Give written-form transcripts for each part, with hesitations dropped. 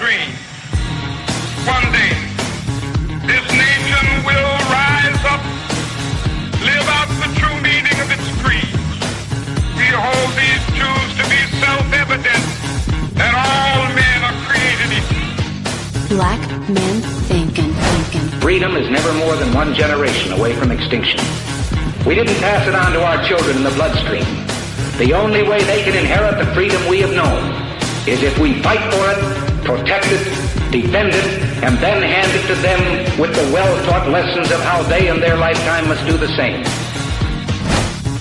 dream. One day, this nation will rise up, live out the true meaning of its creed. We hold these truths to be self-evident, that all men are created equal. Black Man Thinkin. Freedom is never more than one generation away from extinction. We didn't pass it on to our children in the bloodstream. The only way they can inherit the freedom we have known is if we fight for it, protect it, defend it, and then hand it to them with the well-taught lessons of how they in their lifetime must do the same.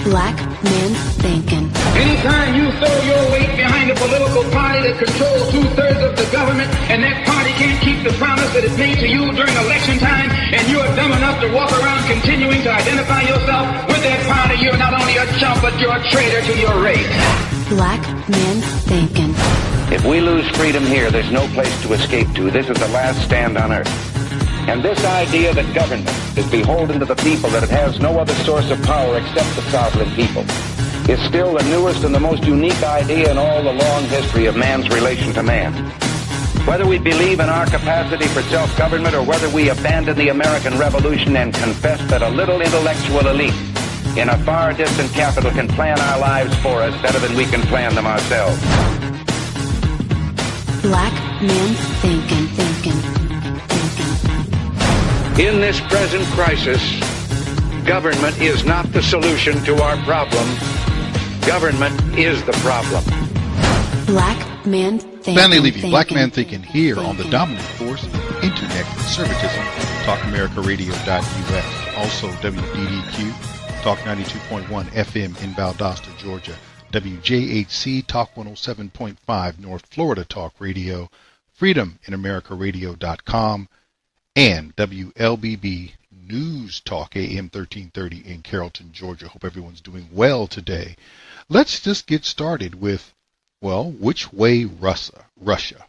Black Man Thinkin. Anytime you throw your weight behind a political party that controls 2/3 of the government, and that party can't keep the promise that it made to you during election time, and you are dumb enough to walk around continuing to identify yourself with that party, you're not only a chump, but you're a traitor to your race. Black Man Thinkin. If we lose freedom here, there's no place to escape to. This is the last stand on earth. And this idea that government is beholden to the people, that it has no other source of power except the sovereign people, is still the newest and the most unique idea in all the long history of man's relation to man. Whether we believe in our capacity for self-government or whether we abandon the American Revolution and confess that a little intellectual elite in a far distant capital can plan our lives for us better than we can plan them ourselves. Black Man Thinkin. In this present crisis, government is not the solution to our problem. Government is the problem. Black Man Thinkin. Stanley Levy, Black Man Thinking, here on the dominant force of internet conservatism, TalkAmericaRadio.us. Also WDDQ, Talk 92.1 FM in Valdosta, Georgia. WJHC, Talk 107.5 North Florida Talk Radio. FreedomInAmericaRadio.com. And WLBB News Talk AM 1330 in Carrollton, Georgia. Hope everyone's doing well today. Let's just get started with, well, which way Russia? And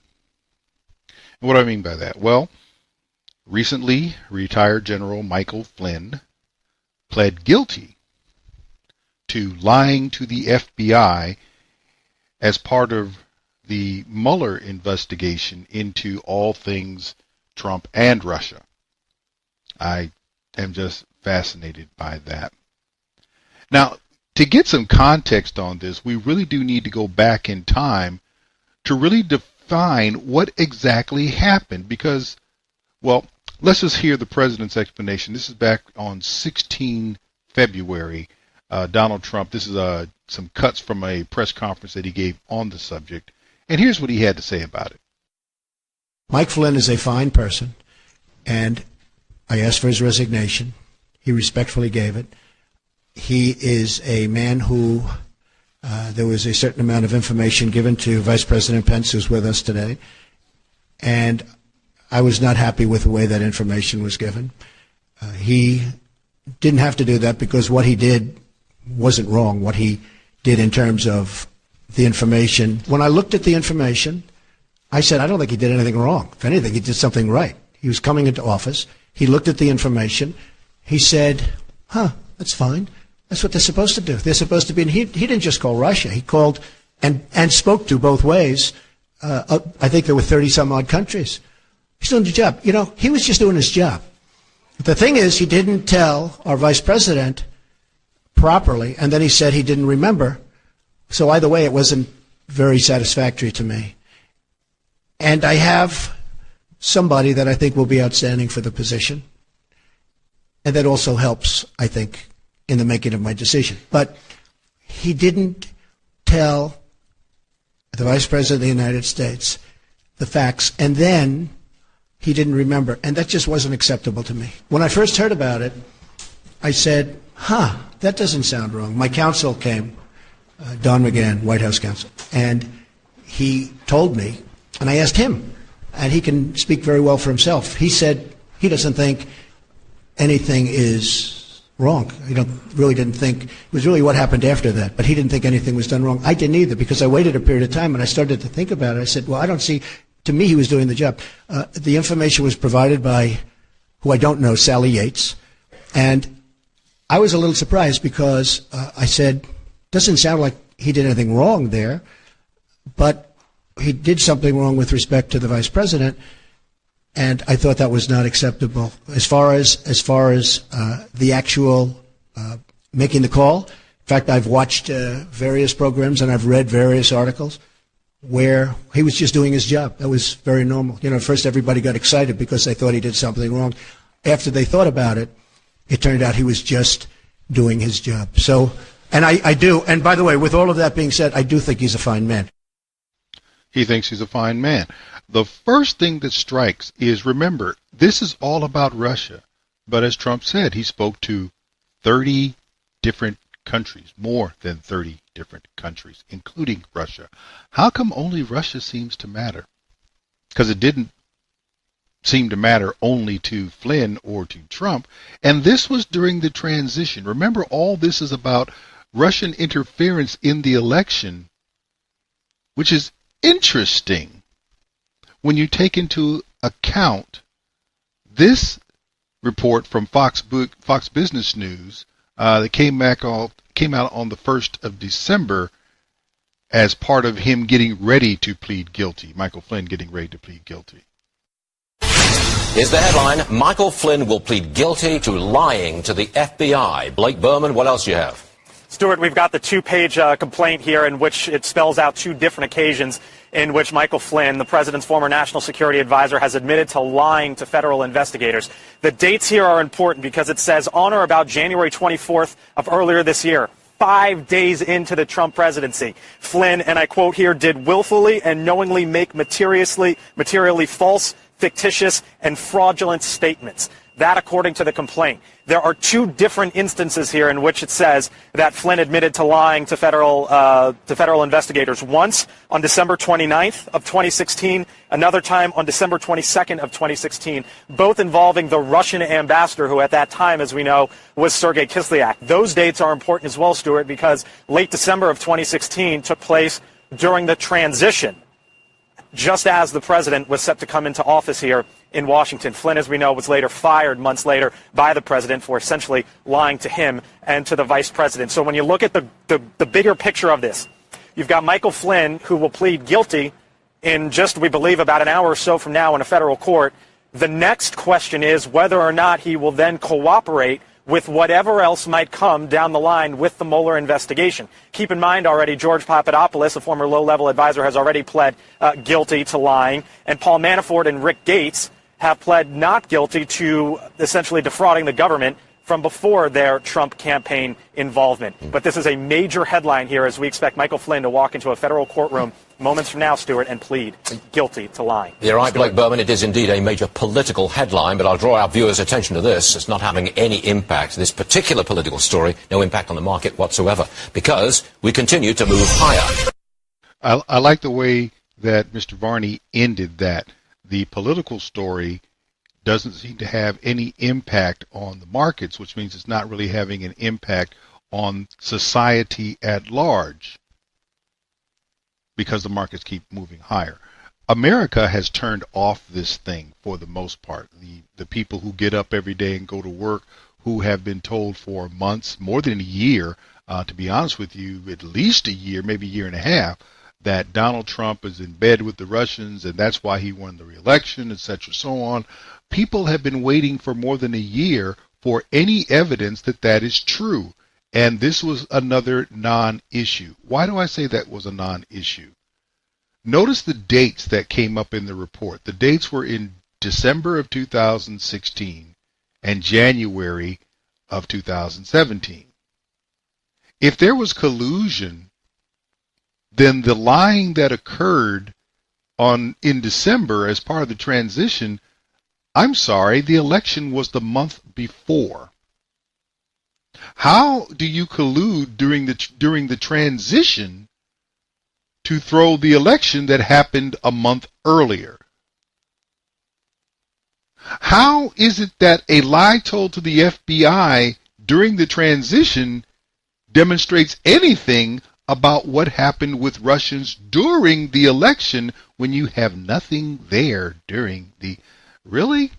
what do I mean by that? Well, recently retired General Michael Flynn pled guilty to lying to the FBI as part of the Mueller investigation into all things Trump and Russia. I am just fascinated by that. Now, to get some context on this, we really do need to go back in time to really define what exactly happened because, well, let's just hear the president's explanation. This is back on 16 February. Donald Trump, this is some cuts from a press conference that he gave on the subject. And here's what he had to say about it. Mike Flynn is a fine person, and I asked for his resignation. He respectfully gave it. He is a man who there was a certain amount of information given to Vice President Pence, who's with us today, and I was not happy with the way that information was given. He didn't have to do that because what he did wasn't wrong, what he did in terms of the information. When I looked at the information, I said, I don't think he did anything wrong. If anything, he did something right. He was coming into office. He looked at the information. He said, that's fine. That's what they're supposed to do. They're supposed to be, and he didn't just call Russia. He called and spoke to both ways. I think there were 30-some-odd countries. He's doing the job. You know, he was just doing his job. The thing is, he didn't tell our vice president properly, and then he said he didn't remember. So either way, it wasn't very satisfactory to me. And I have somebody that I think will be outstanding for the position. And that also helps, I think, in the making of my decision. But he didn't tell the Vice President of the United States the facts, and then he didn't remember. And that just wasn't acceptable to me. When I first heard about it, I said, that doesn't sound wrong. My counsel came, Don McGahn, White House counsel, and he told me, and I asked him, and he can speak very well for himself. He said he doesn't think anything is wrong. He really didn't think, it was really what happened after that, but he didn't think anything was done wrong. I didn't either, because I waited a period of time and I started to think about it. I said, well, I don't see, to me he was doing the job. The information was provided by, who I don't know, Sally Yates, and I was a little surprised because I said, doesn't sound like he did anything wrong there, but he did something wrong with respect to the vice president, and I thought that was not acceptable. As far as the actual making the call, in fact, I've watched various programs and I've read various articles where he was just doing his job. That was very normal. You know, at first everybody got excited because they thought he did something wrong. After they thought about it, it turned out he was just doing his job. So, and I do, and by the way, with all of that being said, I do think he's a fine man. He thinks he's a fine man. The first thing that strikes is, remember, this is all about Russia. But as Trump said, he spoke to 30 different countries, more than 30 different countries, including Russia. How come only Russia seems to matter? Because it didn't seem to matter only to Flynn or to Trump. And this was during the transition. Remember, all this is about Russian interference in the election, which is interesting when you take into account this report from Fox Business News that came out on the 1st of December as part of him getting ready to plead guilty, Michael Flynn getting ready to plead guilty. Here's the headline: Michael Flynn will plead guilty to lying to the FBI. Blake Berman, what else do you have? Stuart, we've got the two-page complaint here in which it spells out two different occasions in which Michael Flynn, the president's former national security advisor, has admitted to lying to federal investigators. The dates here are important because it says on or about January 24th of earlier this year, 5 days into the Trump presidency, Flynn, and I quote here, did willfully and knowingly make materially false, fictitious, and fraudulent statements. That according to the complaint. There are two different instances here in which it says that Flynn admitted to lying to federal investigators. Once on December 29th of 2016, another time on December 22nd of 2016, both involving the Russian ambassador, who at that time, as we know, was Sergei Kislyak. Those dates are important as well, Stuart, because late December of 2016 took place during the transition, just as the president was set to come into office here in Washington. Flynn, as we know, was later fired months later by the president for essentially lying to him and to the vice president. So when you look at the bigger picture of this, you've got Michael Flynn, who will plead guilty in just, we believe, about an hour or so from now in a federal court. The next question is whether or not he will then cooperate with whatever else might come down the line with the Mueller investigation. Keep in mind already, George Papadopoulos, a former low-level advisor, has already pled guilty to lying, and Paul Manafort and Rick Gates have pled not guilty to essentially defrauding the government from before their Trump campaign involvement. But this is a major headline here as we expect Michael Flynn to walk into a federal courtroom moments from now, Stuart, and plead guilty to lying. You're right, Blake Berman. It is indeed a major political headline, but I'll draw our viewers' attention to this. It's not having any impact, this particular political story, no impact on the market whatsoever, because we continue to move higher. I like the way that Mr. Varney ended that. The political story doesn't seem to have any impact on the markets, which means it's not really having an impact on society at large because the markets keep moving higher. America has turned off this thing for the most part. The people who get up every day and go to work, who have been told for months, more than a year, to be honest with you, at least a year, maybe a year and a half, that Donald Trump is in bed with the Russians and that's why he won the re-election, etc., so on. People have been waiting for more than a year for any evidence that that is true. And this was another non-issue. Why do I say that was a non-issue? Notice the dates that came up in the report. The dates were in December of 2016 and January of 2017. If there was collusion, then the lying that occurred in December as part of the transition, I'm sorry, the election was the month before. How do you collude during the transition to throw the election that happened a month earlier? How is it that a lie told to the FBI during the transition demonstrates anything about what happened with Russians during the election when you have nothing there during the... Really?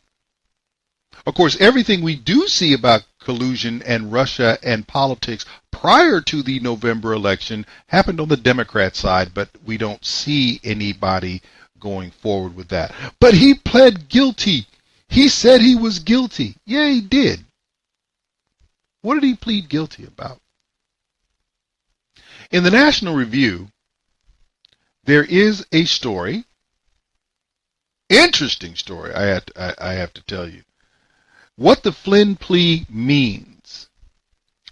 Of course, everything we do see about collusion and Russia and politics prior to the November election happened on the Democrat side, but we don't see anybody going forward with that. But he pled guilty. He said he was guilty. Yeah, he did. What did he plead guilty about? In the National Review, there is a story, interesting story, I have to tell you. What the Flynn plea means.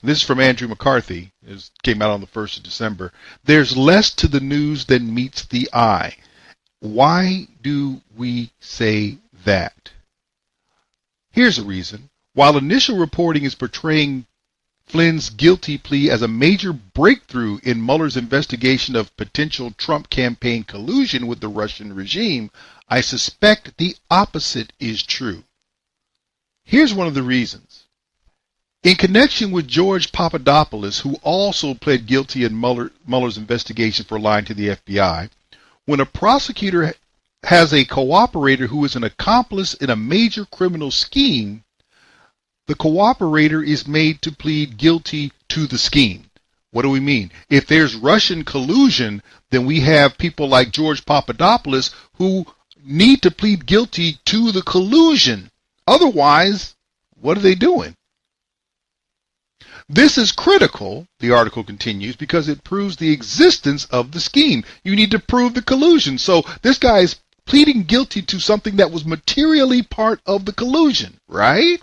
This is from Andrew McCarthy. It came out on the 1st of December. There's less to the news than meets the eye. Why do we say that? Here's the reason. While initial reporting is portraying Flynn's guilty plea as a major breakthrough in Mueller's investigation of potential Trump campaign collusion with the Russian regime, I suspect the opposite is true. Here's one of the reasons. In connection with George Papadopoulos, who also pled guilty in Mueller's investigation for lying to the FBI, when a prosecutor has a cooperator who is an accomplice in a major criminal scheme, the cooperator is made to plead guilty to the scheme. What do we mean? If there's Russian collusion, then we have people like George Papadopoulos who need to plead guilty to the collusion. Otherwise, what are they doing? This is critical, the article continues, because it proves the existence of the scheme. You need to prove the collusion. So this guy is pleading guilty to something that was materially part of the collusion, right?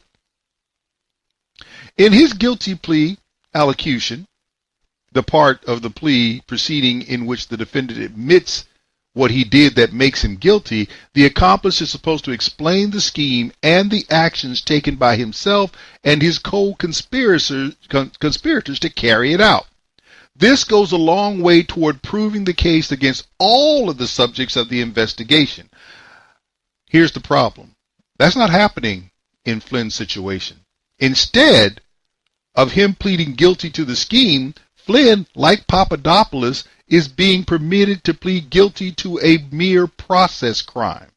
In his guilty plea allocution, the part of the plea proceeding in which the defendant admits what he did that makes him guilty, the accomplice is supposed to explain the scheme and the actions taken by himself and his co-conspirators to carry it out. This goes a long way toward proving the case against all of the subjects of the investigation. Here's the problem. That's not happening in Flynn's situation. Instead of him pleading guilty to the scheme, Flynn, like Papadopoulos, is being permitted to plead guilty to a mere process crime.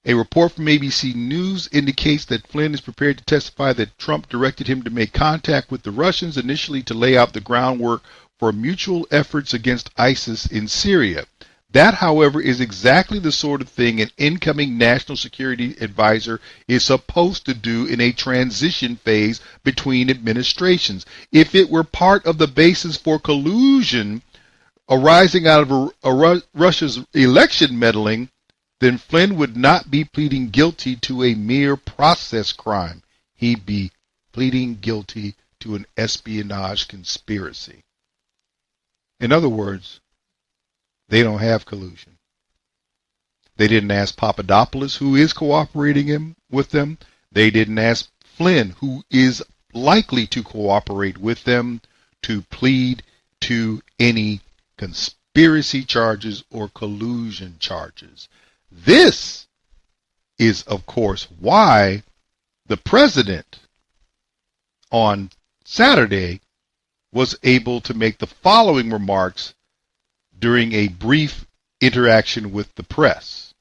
A report from ABC News indicates that Flynn is prepared to testify that Trump directed him to make contact with the Russians initially to lay out the groundwork for mutual efforts against ISIS in Syria. That, however, is exactly the sort of thing an incoming national security advisor is supposed to do in a transition phase between administrations. If it were part of the basis for collusion arising out of Russia's election meddling, then Flynn would not be pleading guilty to a mere process crime. He'd be pleading guilty to an espionage conspiracy. In other words, they don't have collusion. They didn't ask Papadopoulos, who is cooperating with them. They didn't ask Flynn, who is likely to cooperate with them, to plead to any conspiracy charges or collusion charges. This is, of course, why the president on Saturday was able to make the following remarks during a brief interaction with the press.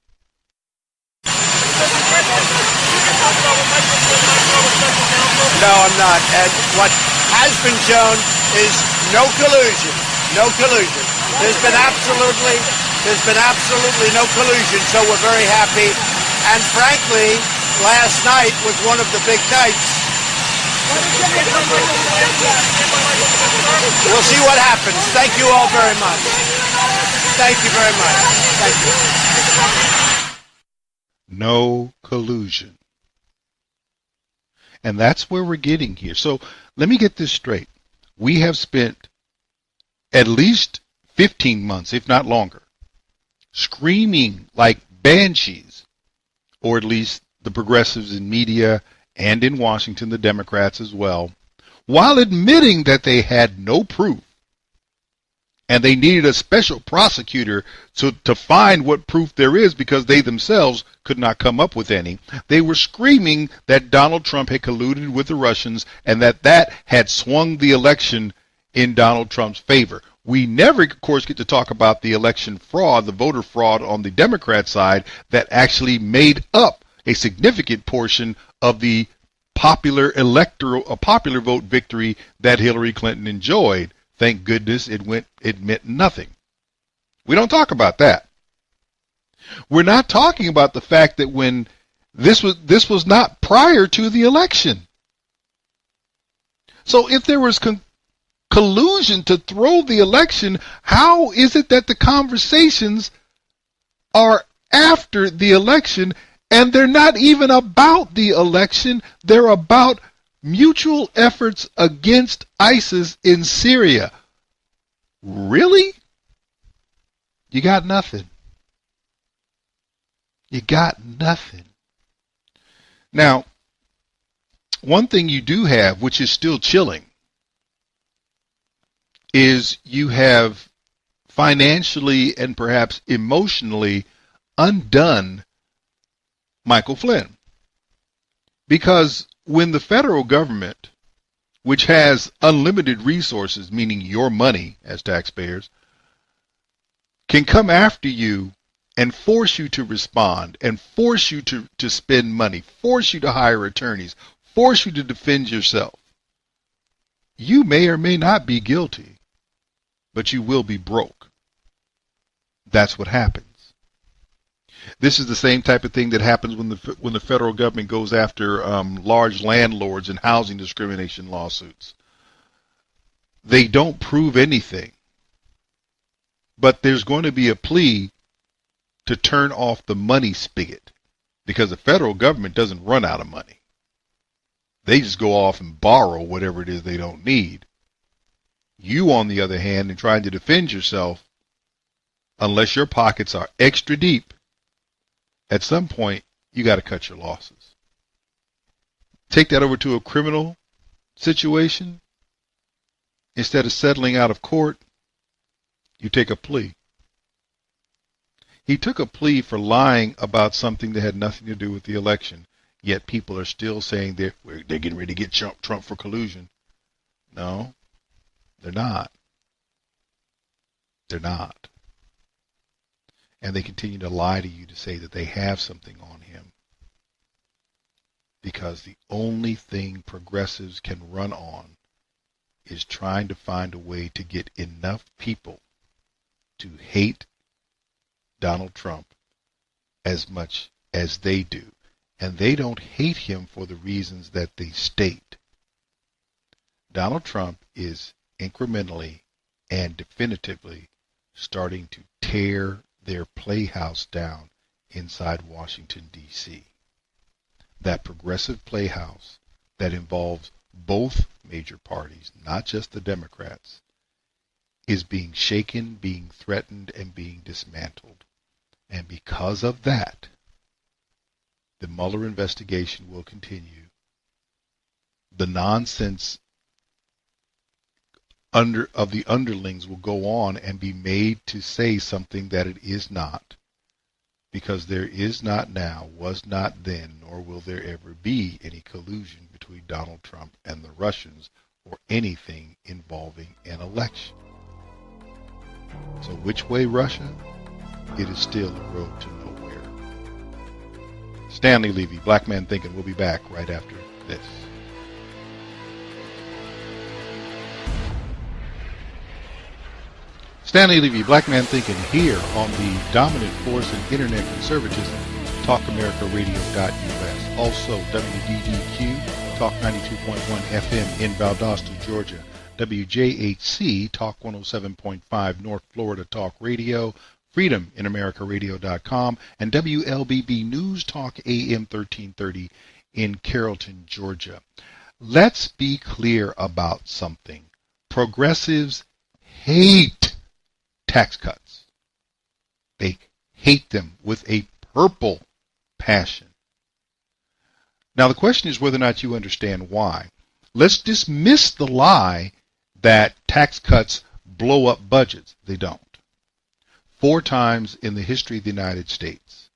No, I'm not. And what has been shown is no collusion. No collusion. There's been absolutely no collusion, so we're very happy. And frankly, last night was one of the big nights. We'll see what happens. Thank you all very much. Thank you very much. Thank you. No collusion. And that's where we're getting here. So let me get this straight. We have spent at least 15 months, if not longer, screaming like banshees, or at least the progressives in media and in Washington, the Democrats as well, while admitting that they had no proof and they needed a special prosecutor to find what proof there is because they themselves could not come up with any. They were screaming that Donald Trump had colluded with the Russians and that had swung the election in Donald Trump's favor. We never, of course, get to talk about the election fraud, the voter fraud on the Democrat side that actually made up a significant portion of the popular vote victory that Hillary Clinton enjoyed. Thank goodness it meant nothing. We don't talk about that. We're not talking about the fact that when this was not prior to the election. So if there was collusion to throw the election, how is it that the conversations are after the election and they're not even about the election? They're about mutual efforts against ISIS in Syria. Really? You got nothing. You got nothing. Now, one thing you do have, which is still chilling, is you have financially and perhaps emotionally undone Michael Flynn. Because when the federal government, which has unlimited resources, meaning your money as taxpayers, can come after you and force you to respond and force you to spend money, force you to hire attorneys, force you to defend yourself, you may or may not be guilty, but you will be broke. That's what happens. This is the same type of thing that happens when the federal government goes after large landlords and housing discrimination lawsuits. They don't prove anything, but there's going to be a plea to turn off the money spigot, because the federal government doesn't run out of money. They just go off and borrow whatever it is they don't need. You, on the other hand, in trying to defend yourself, unless your pockets are extra deep, at some point, you got to cut your losses. Take that over to a criminal situation. Instead of settling out of court, you take a plea. He took a plea for lying about something that had nothing to do with the election, yet people are still saying they're getting ready to get Trump for collusion. No, they're not. They're not. And they continue to lie to you to say that they have something on him, because the only thing progressives can run on is trying to find a way to get enough people to hate Donald Trump as much as they do. And they don't hate him for the reasons that they state. Donald Trump is incrementally and definitively starting to tear their playhouse down inside Washington, D.C. That progressive playhouse that involves both major parties, not just the Democrats, is being shaken, being threatened, and being dismantled. And because of that, the Mueller investigation will continue. The nonsense of the underlings will go on and be made to say something that it is not, because there is not now, was not then, nor will there ever be any collusion between Donald Trump and the Russians or anything involving an election. So which way, Russia? It is still a road to nowhere. Stanley, Levy, Black Man Thinkin'. We'll be back right after this. Stanley Levy, Black Man Thinkin', here on the dominant force in internet conservatism, TalkAmericaRadio.us. Also, WDEQ, Talk 92.1 FM in Valdosta, Georgia. WJHC, Talk 107.5 North Florida Talk Radio. FreedomInAmericaRadio.com, and WLBB News Talk AM 1330 in Carrollton, Georgia. Let's be clear about something. Progressives hate tax cuts. They hate them with a purple passion. Now the question is whether or not you understand why. Let's dismiss the lie that tax cuts blow up budgets. They don't. 4 times in the history of the United States,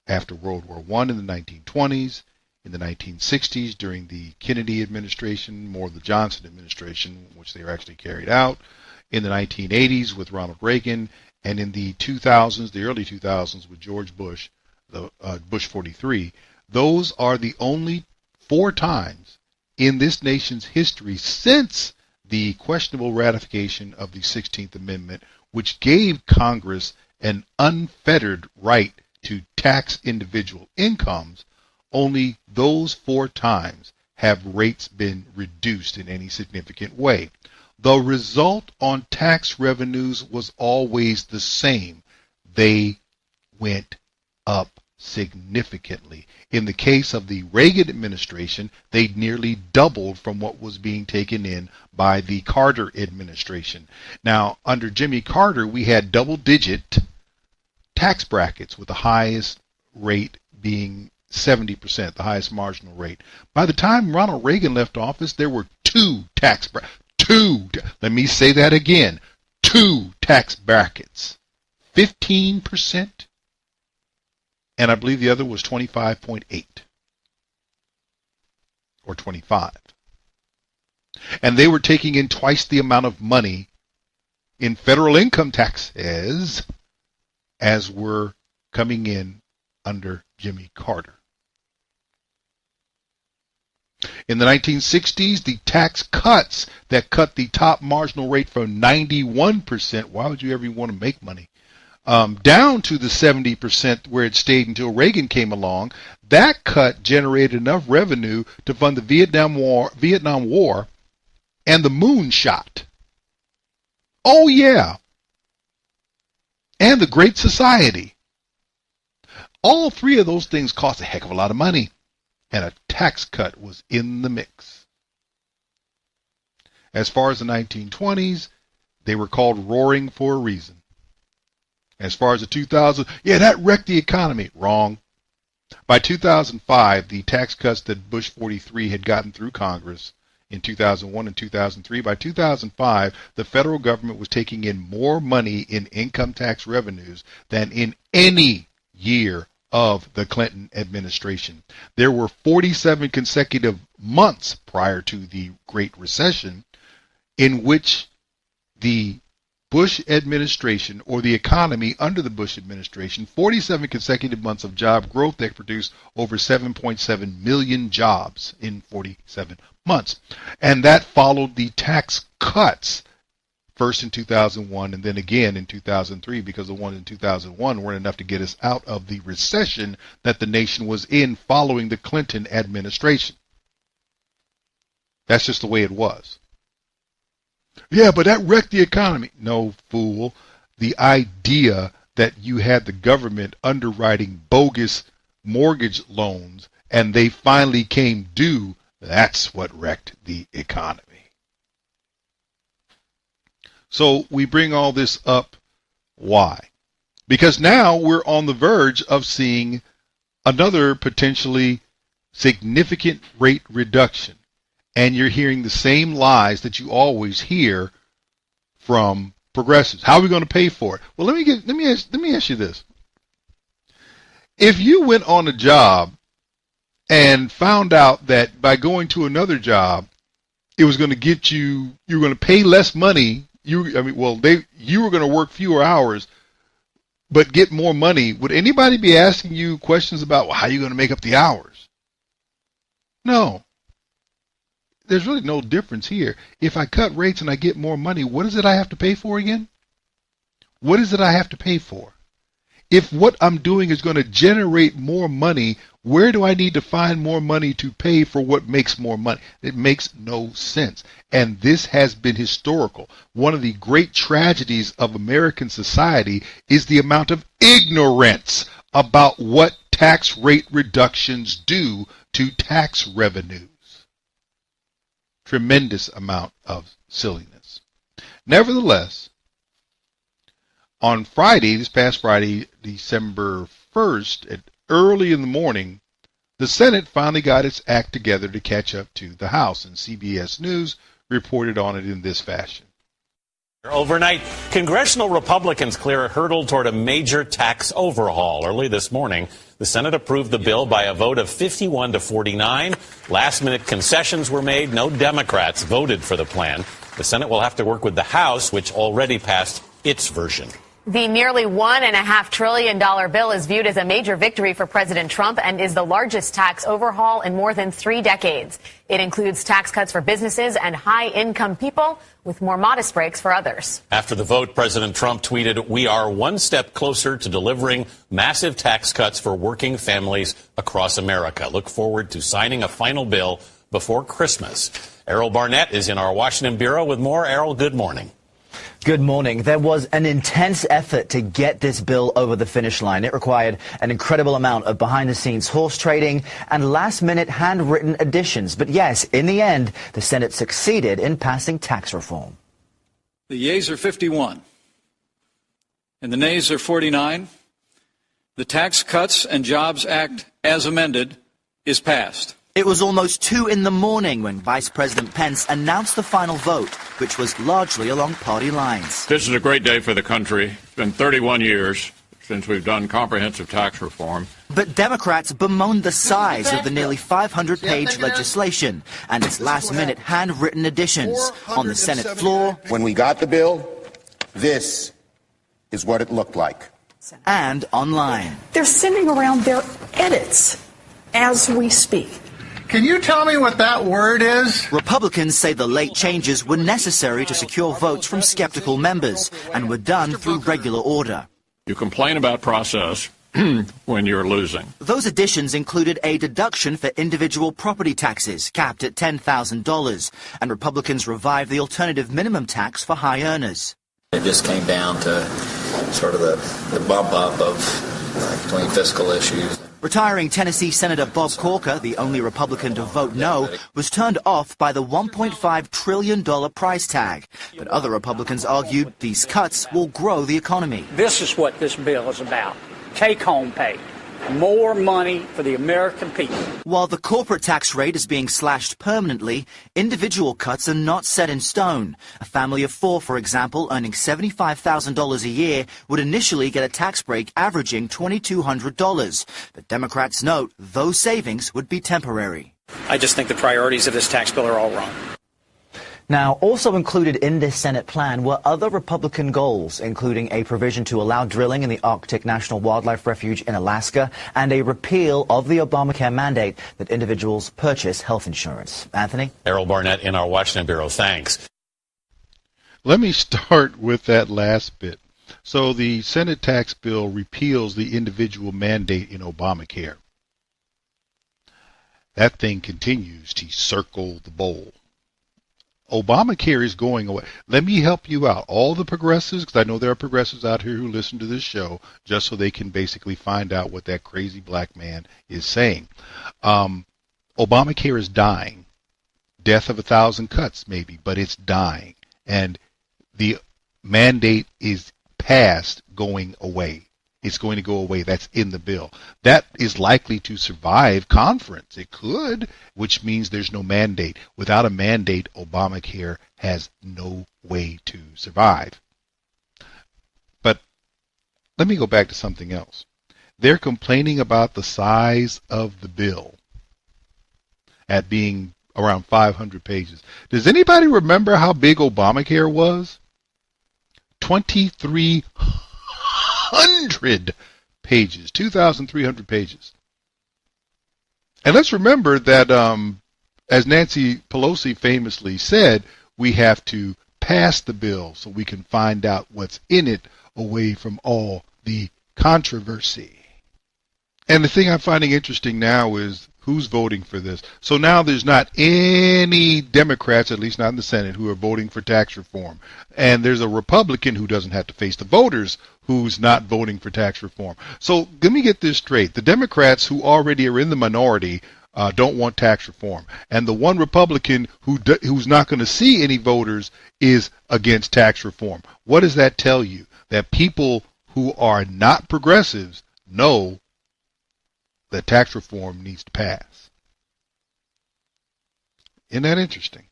after World War I in the 1920s, in the 1960s during the Kennedy administration, more the Johnson administration, which they were actually carried out, in the 1980s with Ronald Reagan, and in the 2000s, the early 2000s with George Bush, Bush 43. Those are the only 4 times in this nation's history since the questionable ratification of the 16th Amendment, which gave Congress an unfettered right to tax individual incomes, only those 4 times have rates been reduced in any significant way. The result on tax revenues was always the same. They went up significantly. In the case of the Reagan administration, they nearly doubled from what was being taken in by the Carter administration. Now, under Jimmy Carter, we had double-digit tax brackets, with the highest rate being 70%, the highest marginal rate. By the time Ronald Reagan left office, there were 2 tax brackets. 2, let me say that again, 2 tax brackets, 15%, and I believe the other was 25.8 or 25. And they were taking in twice the amount of money in federal income taxes as were coming in under Jimmy Carter. In the 1960s, the tax cuts that cut the top marginal rate from 91%, why would you ever want to make money, down to the 70% where it stayed until Reagan came along, that cut generated enough revenue to fund the Vietnam War and the moonshot. Oh yeah. And the Great Society. All 3 of those things cost a heck of a lot of money. And a tax cut was in the mix. As far as the 1920s, they were called roaring for a reason. As far as the 2000s, yeah, that wrecked the economy. Wrong. By 2005, the tax cuts that Bush 43 had gotten through Congress in 2001 and 2003, by 2005, the federal government was taking in more money in income tax revenues than in any year of the Clinton administration. There were 47 consecutive months prior to the Great Recession in which the Bush administration, or the economy under the Bush administration, 47 consecutive months of job growth that produced over 7.7 million jobs in 47 months. And that followed the tax cuts, first in 2001 and then again in 2003, because the ones in 2001 weren't enough to get us out of the recession that the nation was in following the Clinton administration. That's just the way it was. Yeah, but that wrecked the economy. No, fool. The idea that you had the government underwriting bogus mortgage loans and they finally came due, that's what wrecked the economy. So we bring all this up. Why? Because now we're on the verge of seeing another potentially significant rate reduction. And you're hearing the same lies that you always hear from progressives. How are we going to pay for it? Well, let me ask you this. If you went on a job and found out that by going to another job, it was going to get you were going to pay less money. You were going to work fewer hours, but get more money. Would anybody be asking you questions about, well, how are you going to make up the hours? No. There's really no difference here. If I cut rates and I get more money, what is it I have to pay for again? What is it I have to pay for? If what I'm doing is going to generate more money, where do I need to find more money to pay for what makes more money? It makes no sense. And this has been historical. One of the great tragedies of American society is the amount of ignorance about what tax rate reductions do to tax revenues. Tremendous amount of silliness. Nevertheless, on Friday, this past Friday, December 1st, at early in the morning, the Senate finally got its act together to catch up to the House, and CBS News reported on it in this fashion. Overnight, congressional Republicans clear a hurdle toward a major tax overhaul. Early this morning, the Senate approved the bill by a vote of 51 to 49. Last-minute concessions were made. No Democrats voted for the plan. The Senate will have to work with the House, which already passed its version. The nearly $1.5 trillion bill is viewed as a major victory for President Trump and is the largest tax overhaul in more than 3 decades. It includes tax cuts for businesses and high-income people, with more modest breaks for others. After the vote, President Trump tweeted, "We are one step closer to delivering massive tax cuts for working families across America. Look forward to signing a final bill before Christmas." Errol Barnett is in our Washington bureau with more. Errol, good morning. Good morning. There was an intense effort to get this bill over the finish line. It required an incredible amount of behind-the-scenes horse trading and last-minute handwritten additions. But yes, in the end, the Senate succeeded in passing tax reform. The yeas are 51, and the nays are 49. The Tax Cuts and Jobs Act, as amended, is passed. It was almost 2 in the morning when Vice President Pence announced the final vote, which was largely along party lines. This is a great day for the country. It's been 31 years since we've done comprehensive tax reform. But Democrats bemoaned the size of the nearly 500-page legislation and its last-minute handwritten additions on the Senate floor. When we got the bill, this is what it looked like. And online. They're sending around their edits as we speak. Can you tell me what that word is? Republicans say the late changes were necessary to secure votes from skeptical members and were done through regular order. You complain about process when you're losing. Those additions included a deduction for individual property taxes, capped at $10,000, and Republicans revived the alternative minimum tax for high earners. It just came down to sort of the bump up of between fiscal issues. Retiring Tennessee Senator Bob Corker, the only Republican to vote no, was turned off by the $1.5 trillion price tag. But other Republicans argued these cuts will grow the economy. This is what this bill is about. Take-home pay. More money for the American people. While the corporate tax rate is being slashed permanently, individual cuts are not set in stone. A family of 4, for example, earning $75,000 a year would initially get a tax break averaging $2,200. But Democrats note those savings would be temporary. I just think the priorities of this tax bill are all wrong. Now, also included in this Senate plan were other Republican goals, including a provision to allow drilling in the Arctic National Wildlife Refuge in Alaska and a repeal of the Obamacare mandate that individuals purchase health insurance. Anthony? Errol Barnett in our Washington bureau. Thanks. Let me start with that last bit. So the Senate tax bill repeals the individual mandate in Obamacare. That thing continues to circle the bowl. Obamacare is going away. Let me help you out. All the progressives, because I know there are progressives out here who listen to this show just so they can basically find out what that crazy black man is saying. Obamacare is dying. Death of 1,000 cuts, maybe, but it's dying. And the mandate is past going away. It's going to go away. That's in the bill. That is likely to survive conference. It could, which means there's no mandate. Without a mandate, Obamacare has no way to survive. But let me go back to something else. They're complaining about the size of the bill at being around 500 pages. Does anybody remember how big Obamacare was? 2,300 pages, 2,300 pages. And let's remember that, as Nancy Pelosi famously said, we have to pass the bill so we can find out what's in it away from all the controversy. And the thing I'm finding interesting now is who's voting for this. So now there's not any Democrats, at least not in the Senate, who are voting for tax reform. And there's a Republican who doesn't have to face the voters who's not voting for tax reform. So let me get this straight. The Democrats who already are in the minority don't want tax reform. And the one Republican who's not going to see any voters is against tax reform. What does that tell you? That people who are not progressives know that tax reform needs to pass. Isn't that interesting?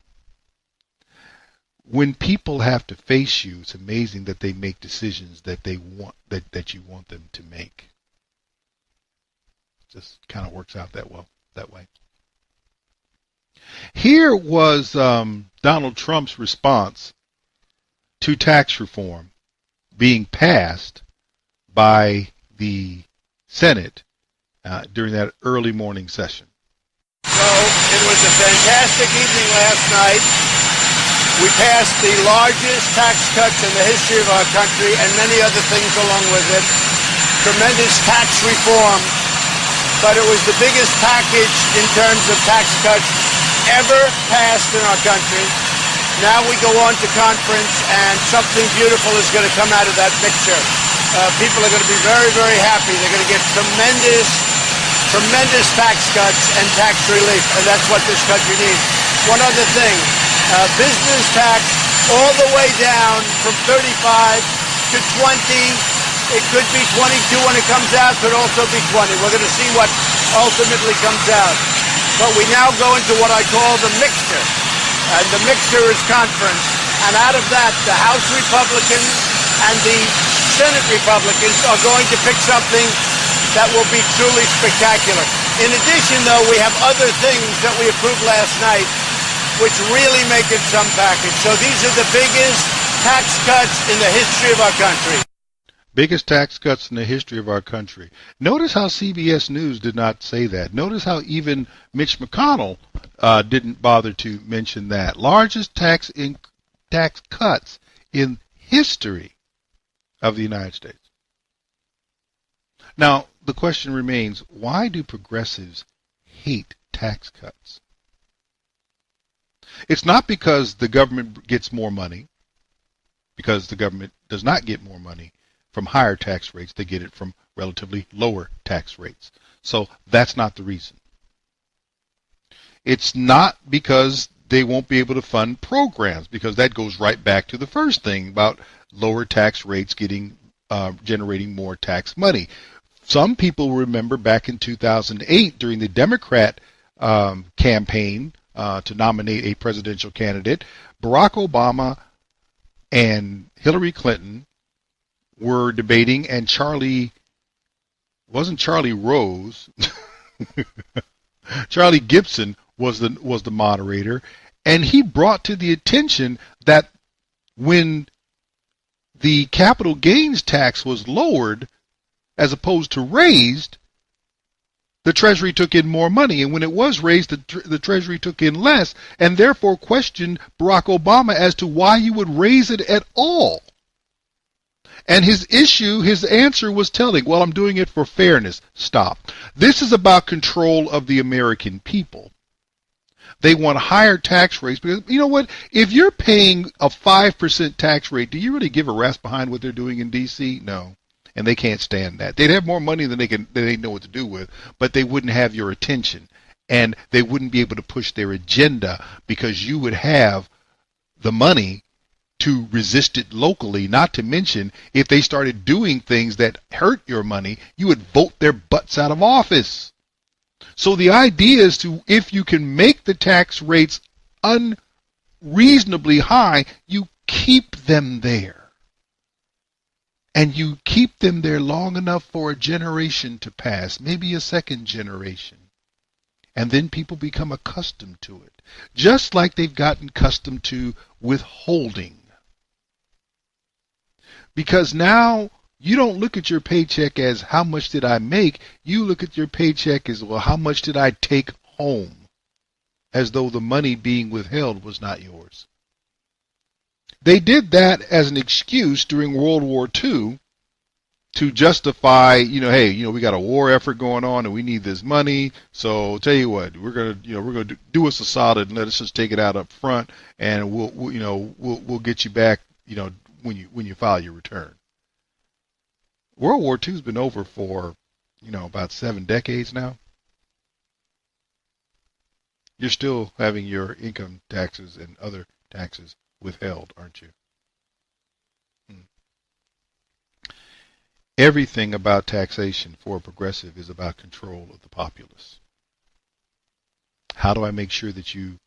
When people have to face you, it's amazing that they make decisions that they want that you want them to make. It just kind of works out that way. Here was Donald Trump's response to tax reform. being passed by the Senate during that early morning session. So it was a fantastic evening last night. We passed the largest tax cuts in the history of our country and many other things along with it. Tremendous tax reform, but it was the biggest package in terms of tax cuts ever passed in our country. Now we go on to conference, and something beautiful is going to come out of that picture. People are going to be very, very happy. They're going to get tremendous tax cuts and tax relief, and that's what this country needs. One other thing, business tax all the way down from 35 to 20. It could be 22 when it comes out, could also be 20. We're going to see what ultimately comes out. But we now go into what I call the mixture. And the mixture is conference. And out of that, the House Republicans and the Senate Republicans are going to pick something that will be truly spectacular. In addition, though, we have other things that we approved last night which really make it some package. So these are the biggest tax cuts in the history of our country. Biggest tax cuts in the history of our country. Notice how CBS News did not say that. Notice how even Mitch McConnell didn't bother to mention that. Largest tax cuts in history of the United States. Now, the question remains, why do progressives hate tax cuts? It's not because the government gets more money, because the government does not get more money from higher tax rates. They get it from relatively lower tax rates. So that's not the reason. It's not because they won't be able to fund programs, because that goes right back to the first thing about lower tax rates generating more tax money. Some people remember back in 2008 during the Democrat campaign to nominate a presidential candidate, Barack Obama and Hillary Clinton were debating, and Charlie Rose, Charlie Gibson was the moderator, and he brought to the attention that when the capital gains tax was lowered as opposed to raised, the Treasury took in more money, and when it was raised, the Treasury took in less, and therefore questioned Barack Obama as to why you would raise it at all. And his answer was telling, well, I'm doing it for fairness. Stop. This is about control of the American people. They want higher tax rates because, you know what, if you're paying a 5% tax rate, do you really give a rat's behind what they're doing in D.C.? No. And they can't stand that. They'd have more money than they know what to do with, but they wouldn't have your attention. And they wouldn't be able to push their agenda because you would have the money to resist it locally, not to mention if they started doing things that hurt your money, you would vote their butts out of office. So the idea is to, if you can make the tax rates unreasonably high, you keep them there. And you keep them there long enough for a generation to pass, maybe a second generation. And then people become accustomed to it, just like they've gotten accustomed to withholding. Because now you don't look at your paycheck as how much did I make, you look at your paycheck as, well, how much did I take home, as though the money being withheld was not yours. They did that as an excuse during World War II to justify, hey, we got a war effort going on and we need this money. So tell you what, we're gonna do us a solid and let us just take it out up front, and we'll get you back, when you file your return. World War II's been over for, about 7 decades now. You're still having your income taxes and other taxes withheld, aren't you? Everything about taxation for a progressive is about control of the populace. How do I make sure that you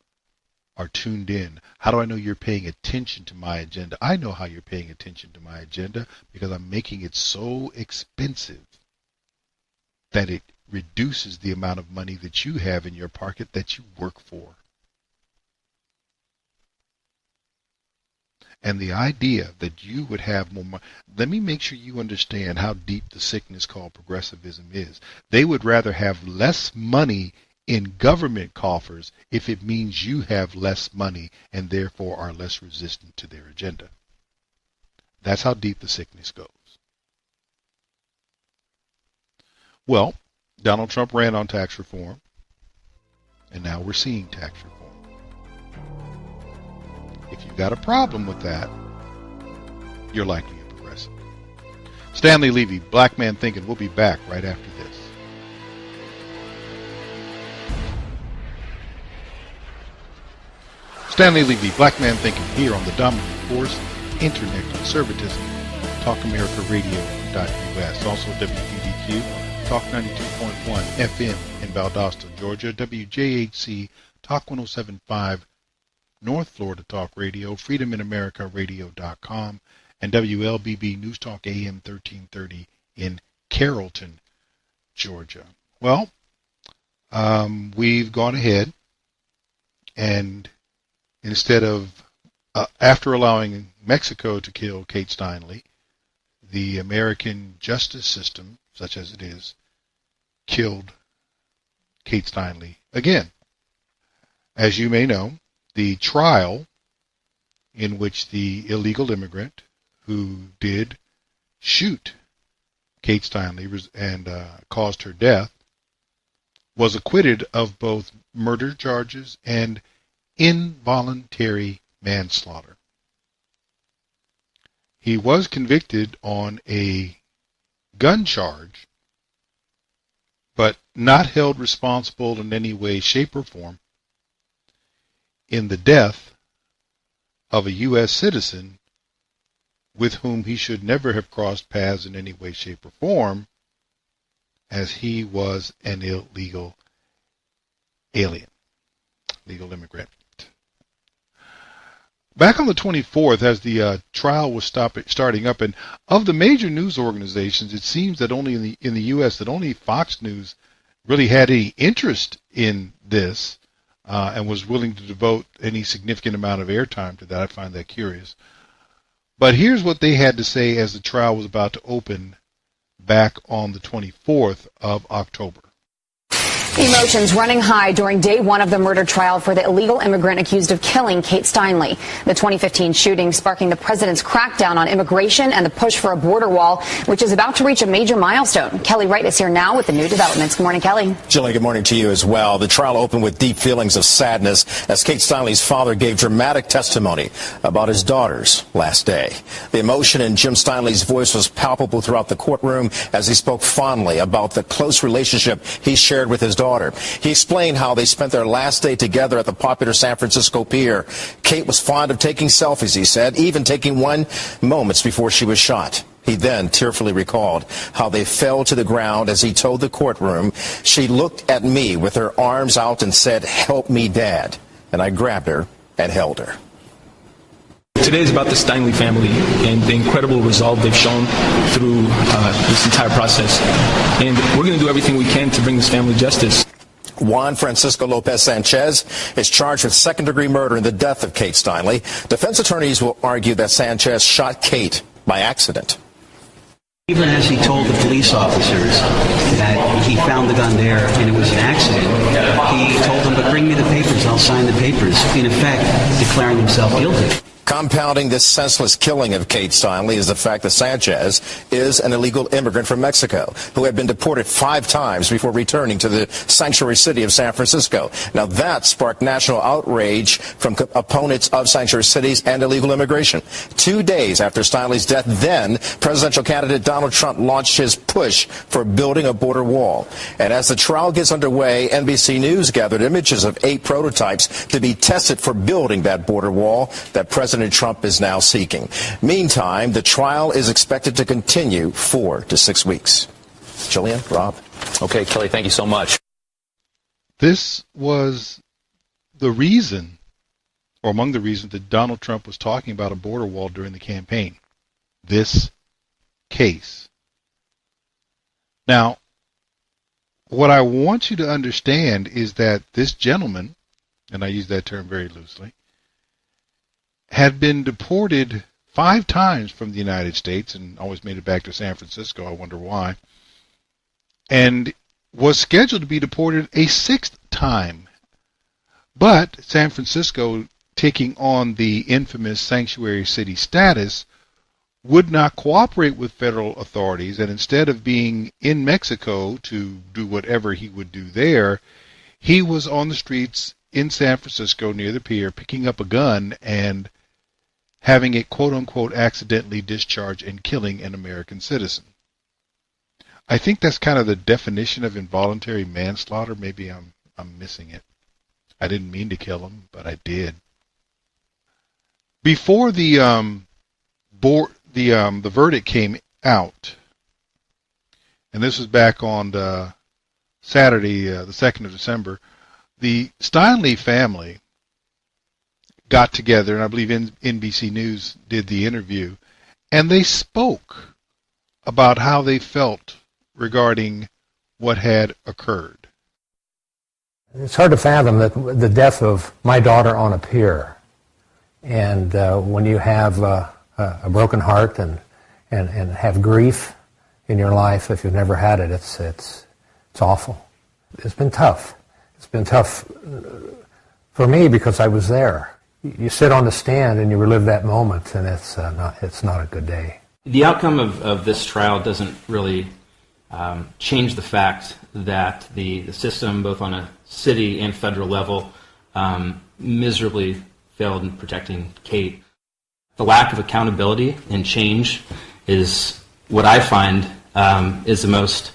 are tuned in? How do I know you're paying attention to my agenda? I know how you're paying attention to my agenda because I'm making it so expensive that it reduces the amount of money that you have in your pocket that you work for. And the idea that you would have more money, let me make sure you understand how deep the sickness called progressivism is. They would rather have less money in government coffers if it means you have less money and therefore are less resistant to their agenda. That's how deep the sickness goes. Well, Donald Trump ran on tax reform, and now we're seeing tax reform. If you've got a problem with that, you're likely a progressive. Stanley, Levy, Black Man Thinking. We'll be back right after this. Stanley Levy, Black Man Thinking, here on the dominant force, Internet Conservatism, TalkAmericaRadio.us. Also WPDQ, Talk 92.1 FM in Valdosta, Georgia, WJHC, Talk 107.5, North Florida Talk Radio, FreedomInAmericaRadio.com, and WLBB News Talk AM 1330 in Carrollton, Georgia. Well, we've gone ahead and instead of, after allowing Mexico to kill Kate Steinle, the American justice system, such as it is, killed Kate Steinle again. As you may know, the trial in which the illegal immigrant who did shoot Kate Steinle and caused her death was acquitted of both murder charges and involuntary manslaughter. He was convicted on a gun charge, but not held responsible in any way, shape, or form in the death of a U.S. citizen with whom he should never have crossed paths in any way, shape, or form, as he was an illegal alien, legal immigrant. Back on the 24th, as the trial was starting up, and of the major news organizations, it seems that only in the U.S. that only Fox News really had any interest in this and was willing to devote any significant amount of airtime to that. I find that curious. But here's what they had to say as the trial was about to open back on the 24th of October. Emotions running high during day one of the murder trial for the illegal immigrant accused of killing Kate Steinle. The 2015 shooting sparking the president's crackdown on immigration and the push for a border wall, which is about to reach a major milestone. Kelly Wright is here now with the new developments. Good morning, Kelly. Jillian, good morning to you as well. The trial opened with deep feelings of sadness as Kate Steinle's father gave dramatic testimony about his daughter's last day. The emotion in Jim Steinle's voice was palpable throughout the courtroom as he spoke fondly about the close relationship he shared with his daughter. He explained how they spent their last day together at the popular San Francisco Pier. Kate was fond of taking selfies, he said, even taking one moments before she was shot. He then tearfully recalled how they fell to the ground as he told the courtroom, "She looked at me with her arms out and said, 'Help me, Dad.' And I grabbed her and held her." Today is about the Steinle family and the incredible resolve they've shown through this entire process. And we're going to do everything we can to bring this family justice. Juan Francisco Lopez Sanchez is charged with second-degree murder in the death of Kate Steinle. Defense attorneys will argue that Sanchez shot Kate by accident. Even as he told the police officers that he found the gun there and it was an accident, he told them, "But bring me the papers, I'll sign the papers," in effect declaring himself guilty. Compounding this senseless killing of Kate Steinle is the fact that Sanchez is an illegal immigrant from Mexico who had been deported 5 times before returning to the sanctuary city of San Francisco. Now that sparked national outrage from opponents of sanctuary cities and illegal immigration. 2 days after Steinle's death, then presidential candidate Donald Trump launched his push for building a border wall. And as the trial gets underway, NBC News gathered images of 8 prototypes to be tested for building that border wall that President Trump is now seeking. Meantime, the trial is expected to continue 4 to 6 weeks. Jillian, Rob. Okay, Kelly, thank you so much. This was the reason, or among the reasons, that Donald Trump was talking about a border wall during the campaign. This case. Now, what I want you to understand is that this gentleman, and I use that term very loosely, had been deported 5 times from the United States and always made it back to San Francisco. I wonder why. And was scheduled to be deported a 6th time. But San Francisco, taking on the infamous sanctuary city status, would not cooperate with federal authorities, and instead of being in Mexico to do whatever he would do there, he was on the streets in San Francisco near the pier picking up a gun and having it quote-unquote accidentally discharged and killing an American citizen. I think that's kind of the definition of involuntary manslaughter. Maybe I'm missing it. I didn't mean to kill him, but I did. Before the verdict came out, and this was back on Saturday, the 2nd of December, the Steinle family got together, and I believe NBC News did the interview, and they spoke about how they felt regarding what had occurred. It's hard to fathom that the death of my daughter on a pier, and when you have a broken heart and have grief in your life, if you've never had it, it's awful. It's been tough. It's been tough for me because I was there. You sit on the stand and you relive that moment, and it's not a good day. The outcome of this trial doesn't really change the fact that the system, both on a city and federal level, miserably failed in protecting Kate. The lack of accountability and change is what I find is the most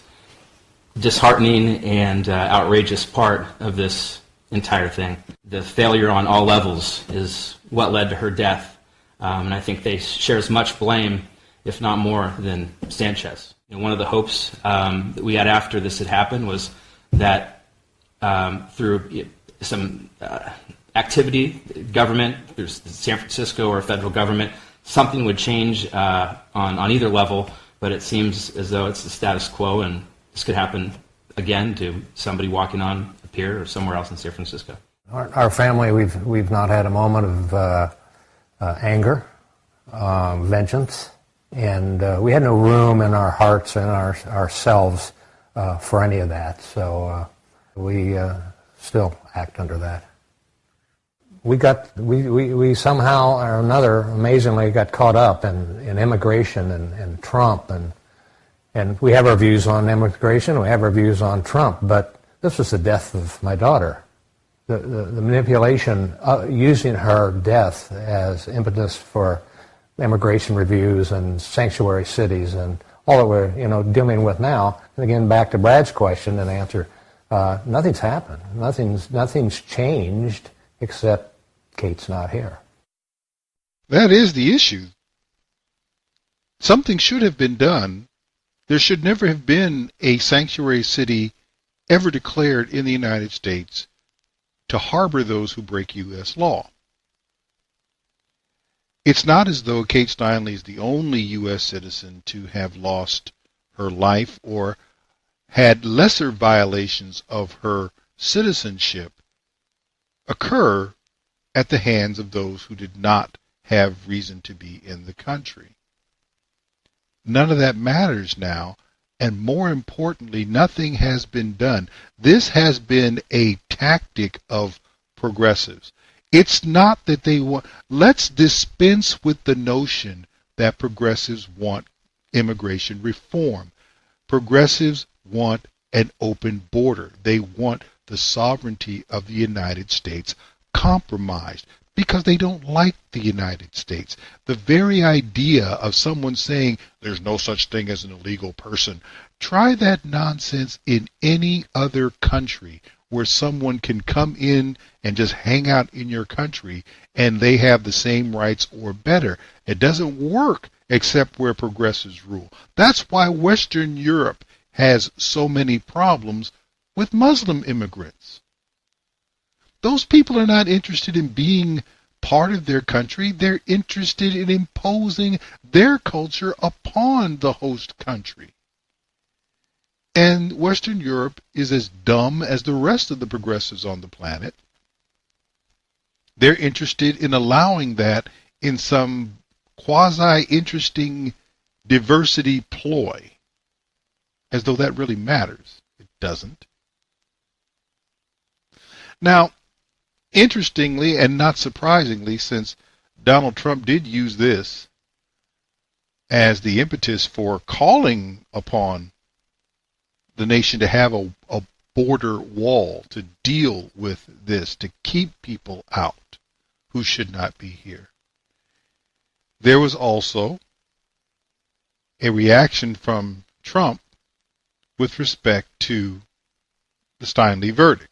disheartening and outrageous part of this entire thing. The failure on all levels is what led to her death, and I think they share as much blame, if not more, than Sanchez. One of the hopes that we had after this had happened was that through some activity, government, through San Francisco or federal government, something would change on either level, but it seems as though it's the status quo, and this could happen again to somebody walking on a pier or somewhere else in San Francisco. Our family, we've not had a moment of anger, vengeance, and we had no room in our hearts and ourselves for any of that. So we still act under that. We somehow or another amazingly got caught up in immigration and Trump, and we have our views on immigration, we have our views on Trump, but this was the death of my daughter. The manipulation, using her death as impetus for immigration reviews and sanctuary cities and all that we're dealing with now. And again, back to Brad's question and answer, nothing's happened. Nothing's changed except Kate's not here. That is the issue. Something should have been done. There should never have been a sanctuary city ever declared in the United States to harbor those who break U.S. law. It's not as though Kate Steinle is the only U.S. citizen to have lost her life or had lesser violations of her citizenship occur at the hands of those who did not have reason to be in the country. None of that matters now, and more importantly, nothing has been done. This has been a tactic of progressives. It's not that they want... Let's dispense with the notion that progressives want immigration reform. Progressives want an open border. They want the sovereignty of the United States compromised because they don't like the United States. The very idea of someone saying there's no such thing as an illegal person, try that nonsense in any other country where someone can come in and just hang out in your country and they have the same rights or better. It doesn't work except where progressives rule. That's why Western Europe has so many problems with Muslim immigrants. Those people are not interested in being part of their country. They're interested in imposing their culture upon the host country. And Western Europe is as dumb as the rest of the progressives on the planet. They're interested in allowing that in some quasi-interesting diversity ploy, as though that really matters. It doesn't. Now, interestingly and not surprisingly, since Donald Trump did use this as the impetus for calling upon the nation to have a border wall to deal with this, to keep people out who should not be here. There was also a reaction from Trump with respect to the Steinle verdict.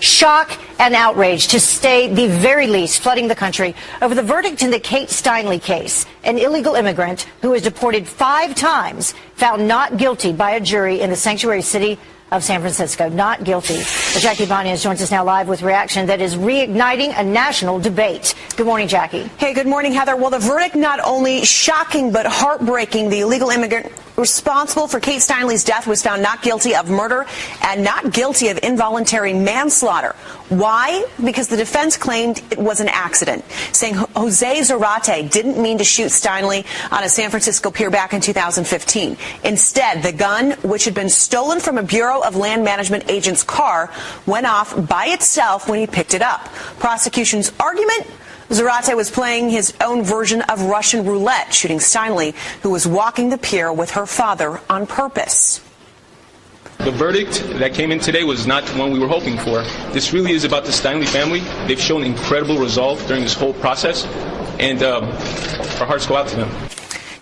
Shock and outrage, to say the very least, flooding the country over the verdict in the Kate Steinle case, an illegal immigrant who was deported 5 times, found not guilty by a jury in the sanctuary city of San Francisco. Not guilty. Jackie Banias joins us now live with reaction that is reigniting a national debate. Good morning, Jackie. Hey, good morning, Heather. Well, the verdict not only shocking but heartbreaking. The illegal immigrant responsible for Kate Steinle's death was found not guilty of murder and not guilty of involuntary manslaughter. Why? Because the defense claimed it was an accident, saying Jose Zarate didn't mean to shoot Steinle on a San Francisco pier back in 2015. Instead, the gun, which had been stolen from a Bureau of Land Management agent's car, went off by itself when he picked it up. Prosecution's argument? Zarate was playing his own version of Russian roulette, shooting Steinle, who was walking the pier with her father, on purpose. The verdict that came in today was not the one we were hoping for. This really is about the Steinle family. They've shown incredible resolve during this whole process, and our hearts go out to them.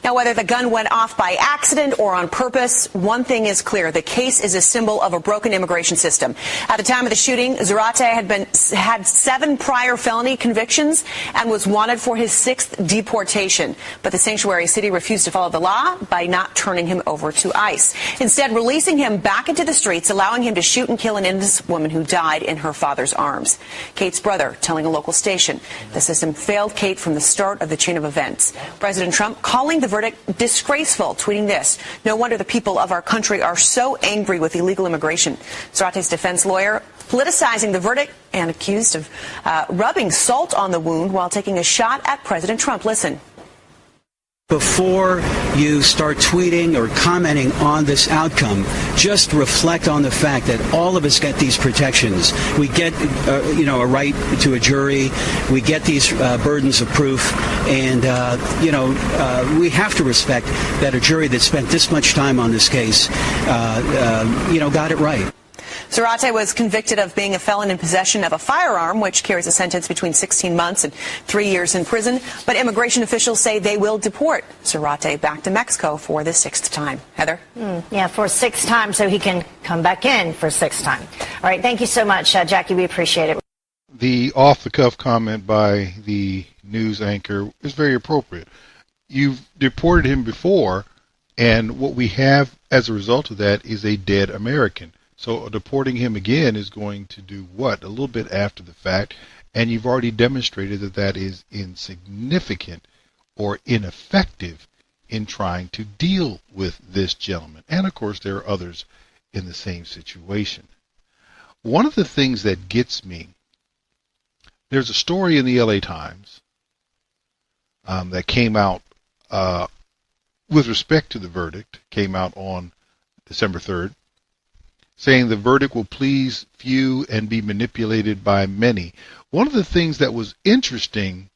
Now, whether the gun went off by accident or on purpose, one thing is clear. The case is a symbol of a broken immigration system. At the time of the shooting, Zarate had 7 prior felony convictions and was wanted for his 6th deportation. But the sanctuary city refused to follow the law by not turning him over to ICE. Instead, releasing him back into the streets, allowing him to shoot and kill an innocent woman who died in her father's arms. Kate's brother telling a local station the system failed Kate from the start of the chain of events. President Trump calling the verdict disgraceful, tweeting this: "No wonder the people of our country are so angry with illegal immigration." Zarate's defense lawyer politicizing the verdict and accused of rubbing salt on the wound while taking a shot at President Trump. Listen. Before you start tweeting or commenting on this outcome, just reflect on the fact that all of us get these protections. We get, a right to a jury. We get these burdens of proof, and we have to respect that a jury that spent this much time on this case, got it right. Zarate was convicted of being a felon in possession of a firearm, which carries a sentence between 16 months and 3 years in prison. But immigration officials say they will deport Zarate back to Mexico for the 6th time. Heather? Yeah, for 6th time, so he can come back in for 6th time. All right, thank you so much, Jackie. We appreciate it. The off-the-cuff comment by the news anchor is very appropriate. You've deported him before, and what we have as a result of that is a dead American. So deporting him again is going to do what? A little bit after the fact, and you've already demonstrated that that is insignificant or ineffective in trying to deal with this gentleman. And of course there are others in the same situation. One of the things that gets me, there's a story in the LA Times that came out with respect to the verdict, came out on December 3rd, saying the verdict will please few and be manipulated by many. One of the things that was interesting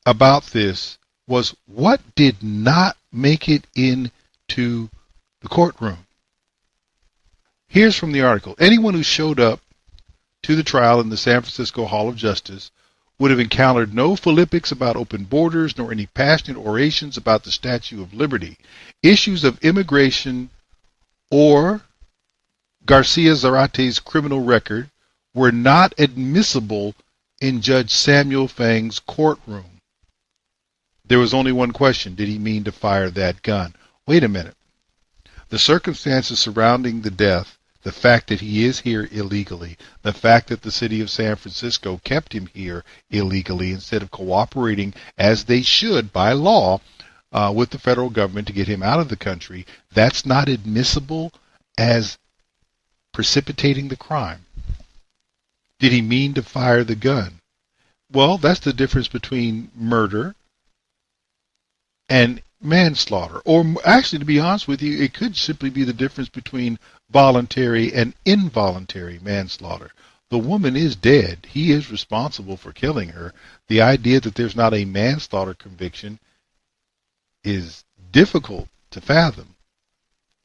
about this was what did not make it into the courtroom. Here's from the article. Anyone who showed up to the trial in the San Francisco Hall of Justice would have encountered no philippics about open borders, nor any passionate orations about the Statue of Liberty. Issues of immigration or Garcia Zarate's criminal record were not admissible in Judge Samuel Fang's courtroom. There was only one question: did he mean to fire that gun? Wait a minute. The circumstances surrounding the death, the fact that he is here illegally, the fact that the city of San Francisco kept him here illegally instead of cooperating as they should by law with the federal government to get him out of the country, that's not admissible as precipitating the crime. Did he mean to fire the gun? Well, that's the difference between murder and manslaughter. Or actually, to be honest with you, it could simply be the difference between voluntary and involuntary manslaughter. The woman is dead. He is responsible for killing her. The idea that there's not a manslaughter conviction is difficult to fathom.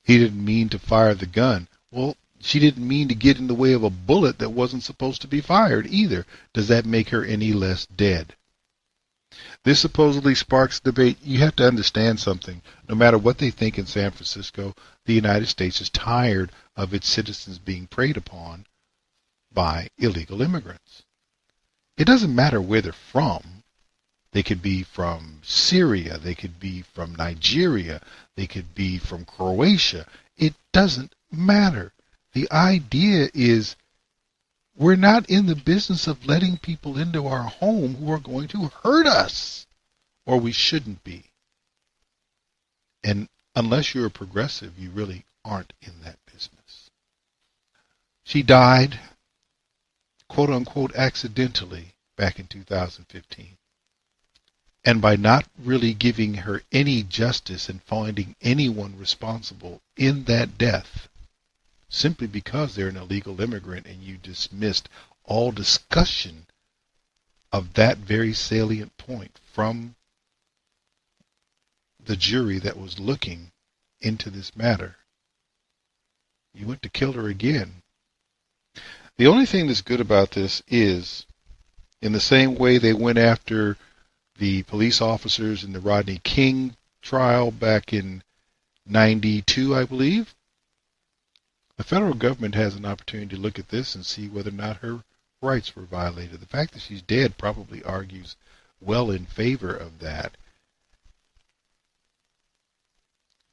He didn't mean to fire the gun. Well, she didn't mean to get in the way of a bullet that wasn't supposed to be fired either. Does that make her any less dead? This supposedly sparks debate. You have to understand something. No matter what they think in San Francisco, the United States is tired of its citizens being preyed upon by illegal immigrants. It doesn't matter where they're from. They could be from Syria. They could be from Nigeria. They could be from Croatia. It doesn't matter. The idea is we're not in the business of letting people into our home who are going to hurt us, or we shouldn't be. And unless you're a progressive, you really aren't in that business. She died, quote unquote, accidentally back in 2015. And by not really giving her any justice and finding anyone responsible in that death, simply because they're an illegal immigrant, and you dismissed all discussion of that very salient point from the jury that was looking into this matter. You went to kill her again. The only thing that's good about this is, in the same way they went after the police officers in the Rodney King trial back in 92, I believe, the federal government has an opportunity to look at this and see whether or not her rights were violated. The fact that she's dead probably argues well in favor of that.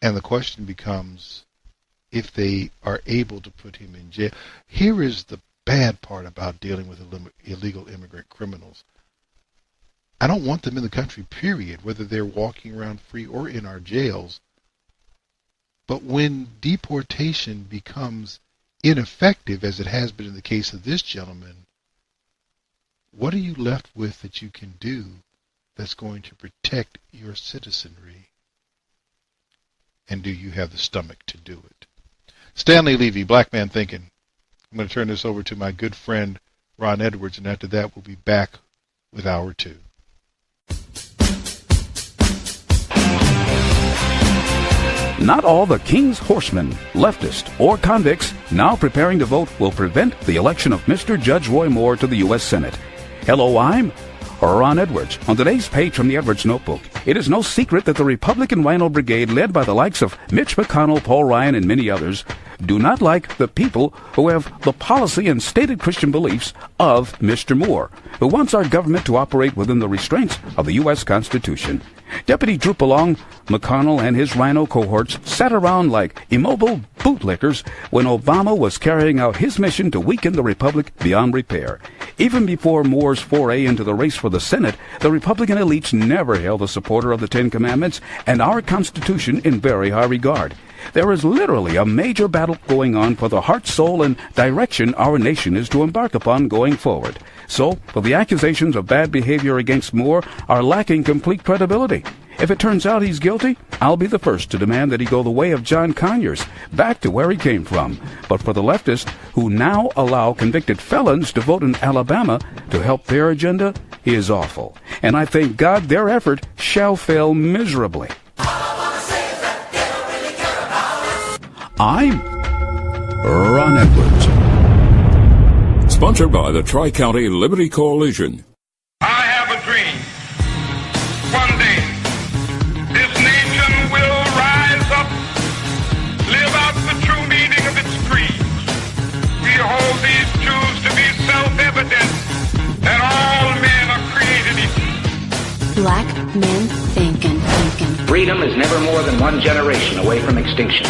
And the question becomes, if they are able to put him in jail. Here is the bad part about dealing with illegal immigrant criminals. I don't want them in the country, period, whether they're walking around free or in our jails. But when deportation becomes ineffective, as it has been in the case of this gentleman, what are you left with that you can do that's going to protect your citizenry? And do you have the stomach to do it? Stanley, Levy, Black Man Thinking. I'm going to turn this over to my good friend Ron Edwards, and after that we'll be back with Hour 2. Not all the King's horsemen, leftists, or convicts now preparing to vote will prevent the election of Mr. Judge Roy Moore to the U.S. Senate. Hello, I'm Ron Edwards. On today's page from the Edwards Notebook, it is no secret that the Republican Rhino Brigade, led by the likes of Mitch McConnell, Paul Ryan, and many others, do not like the people who have the policy and stated Christian beliefs of Mr. Moore, who wants our government to operate within the restraints of the U.S. Constitution. Deputy Droop-Along, McConnell, and his Rhino cohorts sat around like immobile bootlickers when Obama was carrying out his mission to weaken the Republic beyond repair. Even before Moore's foray into the race for the Senate, the Republican elites never held a supporter of the Ten Commandments and our Constitution in very high regard. There is literally a major battle going on for the heart, soul, and direction our nation is to embark upon going forward. So, the accusations of bad behavior against Moore are lacking complete credibility. If it turns out he's guilty, I'll be the first to demand that he go the way of John Conyers, back to where he came from. But for the leftists who now allow convicted felons to vote in Alabama to help their agenda is awful. And I thank God their effort shall fail miserably. I'm Ron Edwards. Sponsored by the Tri-County Liberty Coalition. I have a dream. One day, this nation will rise up, live out the true meaning of its creed. We hold these truths to be self-evident, that all men are created equal. Black Men Thinkin. Freedom is never more than one generation away from extinction.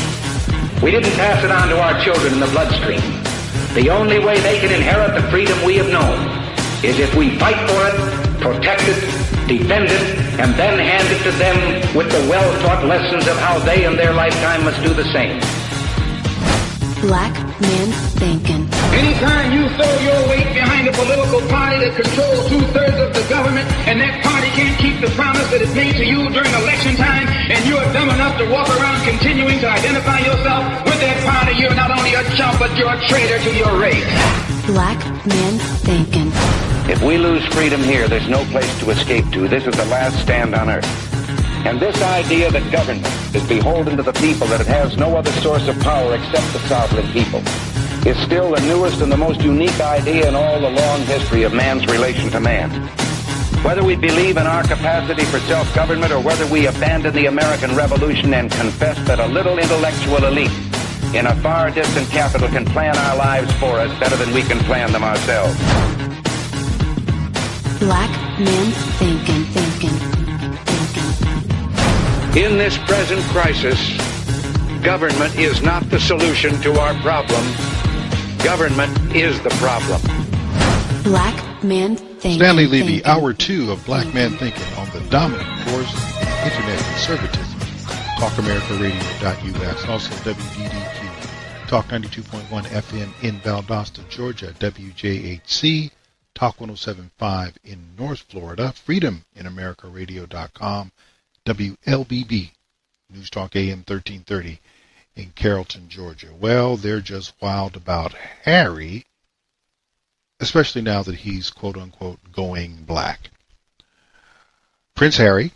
We didn't pass it on to our children in the bloodstream. The only way they can inherit the freedom we have known is if we fight for it, protect it, defend it, and then hand it to them with the well-taught lessons of how they in their lifetime must do the same. Black Man Thinkin. Anytime you throw your weight behind a political party that controls 2/3 of the government, and that party can't keep the promise that it made to you during election time, and you are dumb enough to walk around continuing to identify yourself with that party, you're not only a chump, but you're a traitor to your race. Black Man Thinkin. If we lose freedom here, there's no place to escape to. This is the last stand on earth. And this idea that government is beholden to the people, that it has no other source of power except the sovereign people, is still the newest and the most unique idea in all the long history of man's relation to man. Whether we believe in our capacity for self-government or whether we abandon the American Revolution and confess that a little intellectual elite in a far distant capital can plan our lives for us better than we can plan them ourselves. Black Man Thinkin. In this present crisis, government is not the solution to our problem. Government is the problem. Black Man Thinkin. Stanley Levy, Hour 2 of Black Man Thinking on the dominant force of Internet conservatism. TalkAmericaRadio.us, also WDDQ, Talk 92.1 FM in Valdosta, Georgia, WJHC, Talk 107.5 in North Florida, FreedomInAmericaRadio.com, WLBB, News Talk AM 1330 in Carrollton, Georgia. Well, they're just wild about Harry, especially now that he's quote-unquote going black. Prince Harry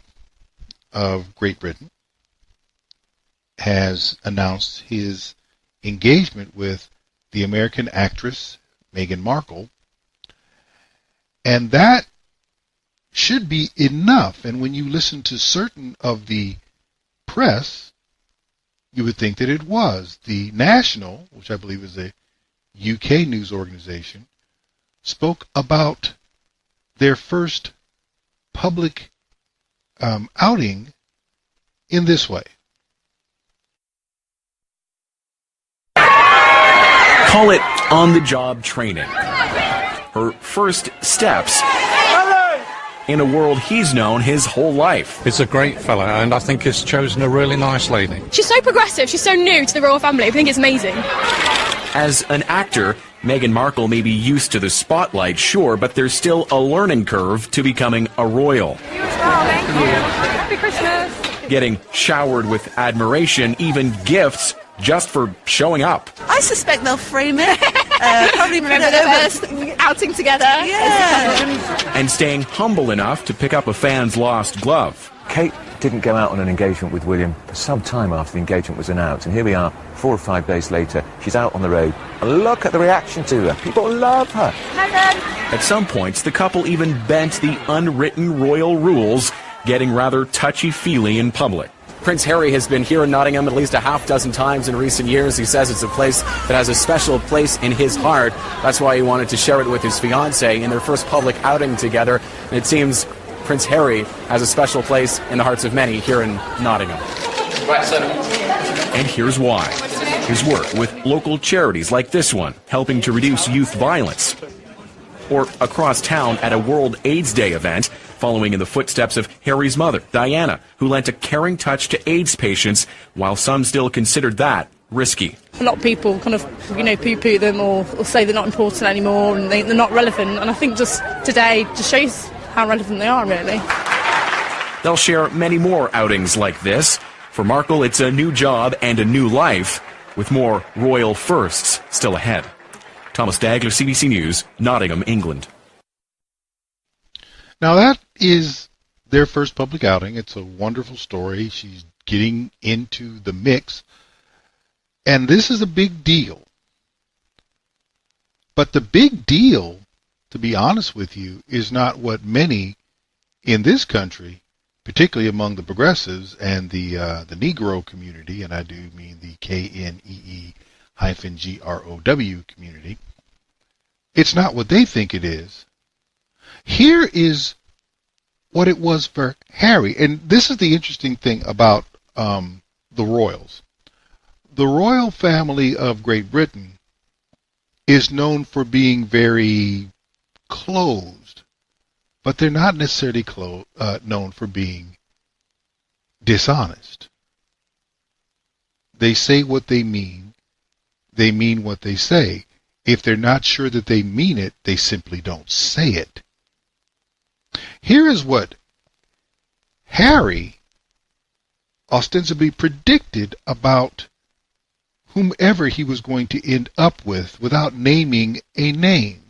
of Great Britain has announced his engagement with the American actress Meghan Markle, and that should be enough. And when you listen to certain of the press, you would think that it was. The National, which I believe is a UK news organization, spoke about their first public outing in this way. Call it on-the-job training. Her first steps in a world he's known his whole life. He's a great fella, and I think he's chosen a really nice lady. She's so progressive, she's so new to the royal family, I think it's amazing. As an actor, Meghan Markle may be used to the spotlight, sure, but there's still a learning curve to becoming a royal. Thank you. Happy Christmas. Getting showered with admiration, even gifts, just for showing up. I suspect they'll frame it. Probably remember the first outing together. Yeah. And staying humble enough to pick up a fan's lost glove. Kate didn't go out on an engagement with William for some time after the engagement was announced, and here we are 4 or 5 days later. She's out on the road, and look at the reaction to her. People love her. At some points, the couple even bent the unwritten royal rules, getting rather touchy-feely in public. Prince Harry has been here in Nottingham at least a half dozen times in recent years. He says it's a place that has a special place in his heart. That's why he wanted to share it with his fiancée in their first public outing together. And it seems Prince Harry has a special place in the hearts of many here in Nottingham. And here's why. His work with local charities like this one, helping to reduce youth violence. Or across town at a World AIDS Day event, following in the footsteps of Harry's mother, Diana, who lent a caring touch to AIDS patients, while some still considered that risky. A lot of people kind of, poo-poo them or say they're not important anymore and they're not relevant. And I think just today just shows how relevant they are, really. They'll share many more outings like this. For Markle, it's a new job and a new life, with more royal firsts still ahead. Thomas Dagler, CBC News, Nottingham, England. Now that is their first public outing. It's a wonderful story. She's getting into the mix. And this is a big deal. But the big deal, to be honest with you, is not what many in this country, particularly among the progressives and the Negro community, and I do mean the KNEE-GROW community, it's not what they think it is. Here is what it was for Harry. And this is the interesting thing about the royals. The royal family of Great Britain is known for being very closed, but they're not necessarily known for being dishonest. They say what they mean. they mean what they say. If they're not sure that they mean it, they simply don't say it. Here is what Harry ostensibly predicted about whomever he was going to end up with without naming a name.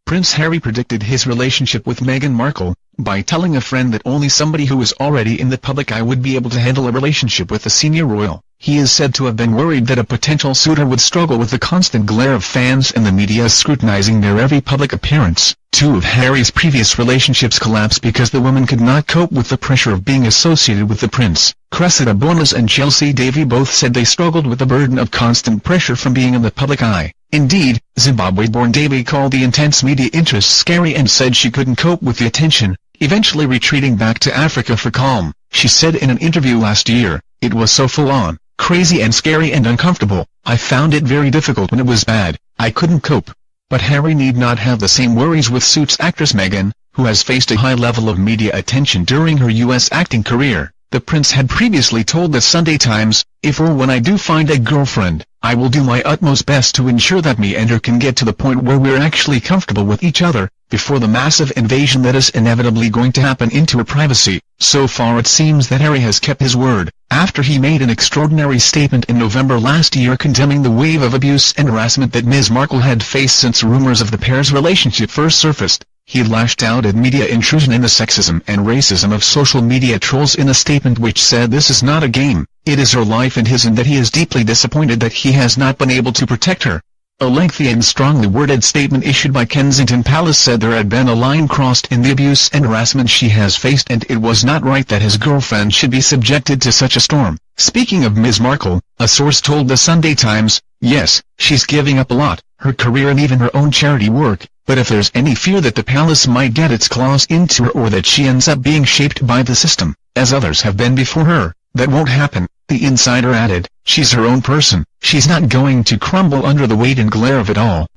Prince Harry predicted his relationship with Meghan Markle by telling a friend that only somebody who was already in the public eye would be able to handle a relationship with a senior royal. He is said to have been worried that a potential suitor would struggle with the constant glare of fans and the media scrutinizing their every public appearance. Two of Harry's previous relationships collapsed because the woman could not cope with the pressure of being associated with the prince. Cressida Bonas and Chelsea Davy both said they struggled with the burden of constant pressure from being in the public eye. Indeed, Zimbabwe-born Davy called the intense media interest scary and said she couldn't cope with the attention, eventually retreating back to Africa for calm. She said in an interview last year, "It was so full-on, crazy and scary and uncomfortable. I found it very difficult when it was bad. I couldn't cope." But Harry need not have the same worries with Suits actress Meghan, who has faced a high level of media attention during her U.S. acting career. The prince had previously told the Sunday Times, "If or when I do find a girlfriend, I will do my utmost best to ensure that me and her can get to the point where we're actually comfortable with each other, before the massive invasion that is inevitably going to happen into her privacy." So far it seems that Harry has kept his word, after he made an extraordinary statement in November last year condemning the wave of abuse and harassment that Ms. Markle had faced since rumors of the pair's relationship first surfaced. He lashed out at media intrusion and the sexism and racism of social media trolls in a statement which said this is not a game, it is her life and his, and that he is deeply disappointed that he has not been able to protect her. A lengthy and strongly worded statement issued by Kensington Palace said there had been a line crossed in the abuse and harassment she has faced and it was not right that his girlfriend should be subjected to such a storm. Speaking of Ms. Markle, a source told the Sunday Times, "Yes, she's giving up a lot, her career and even her own charity work, but if there's any fear that the palace might get its claws into her or that she ends up being shaped by the system, as others have been before her, that won't happen." The insider added, "She's her own person, she's not going to crumble under the weight and glare of it all."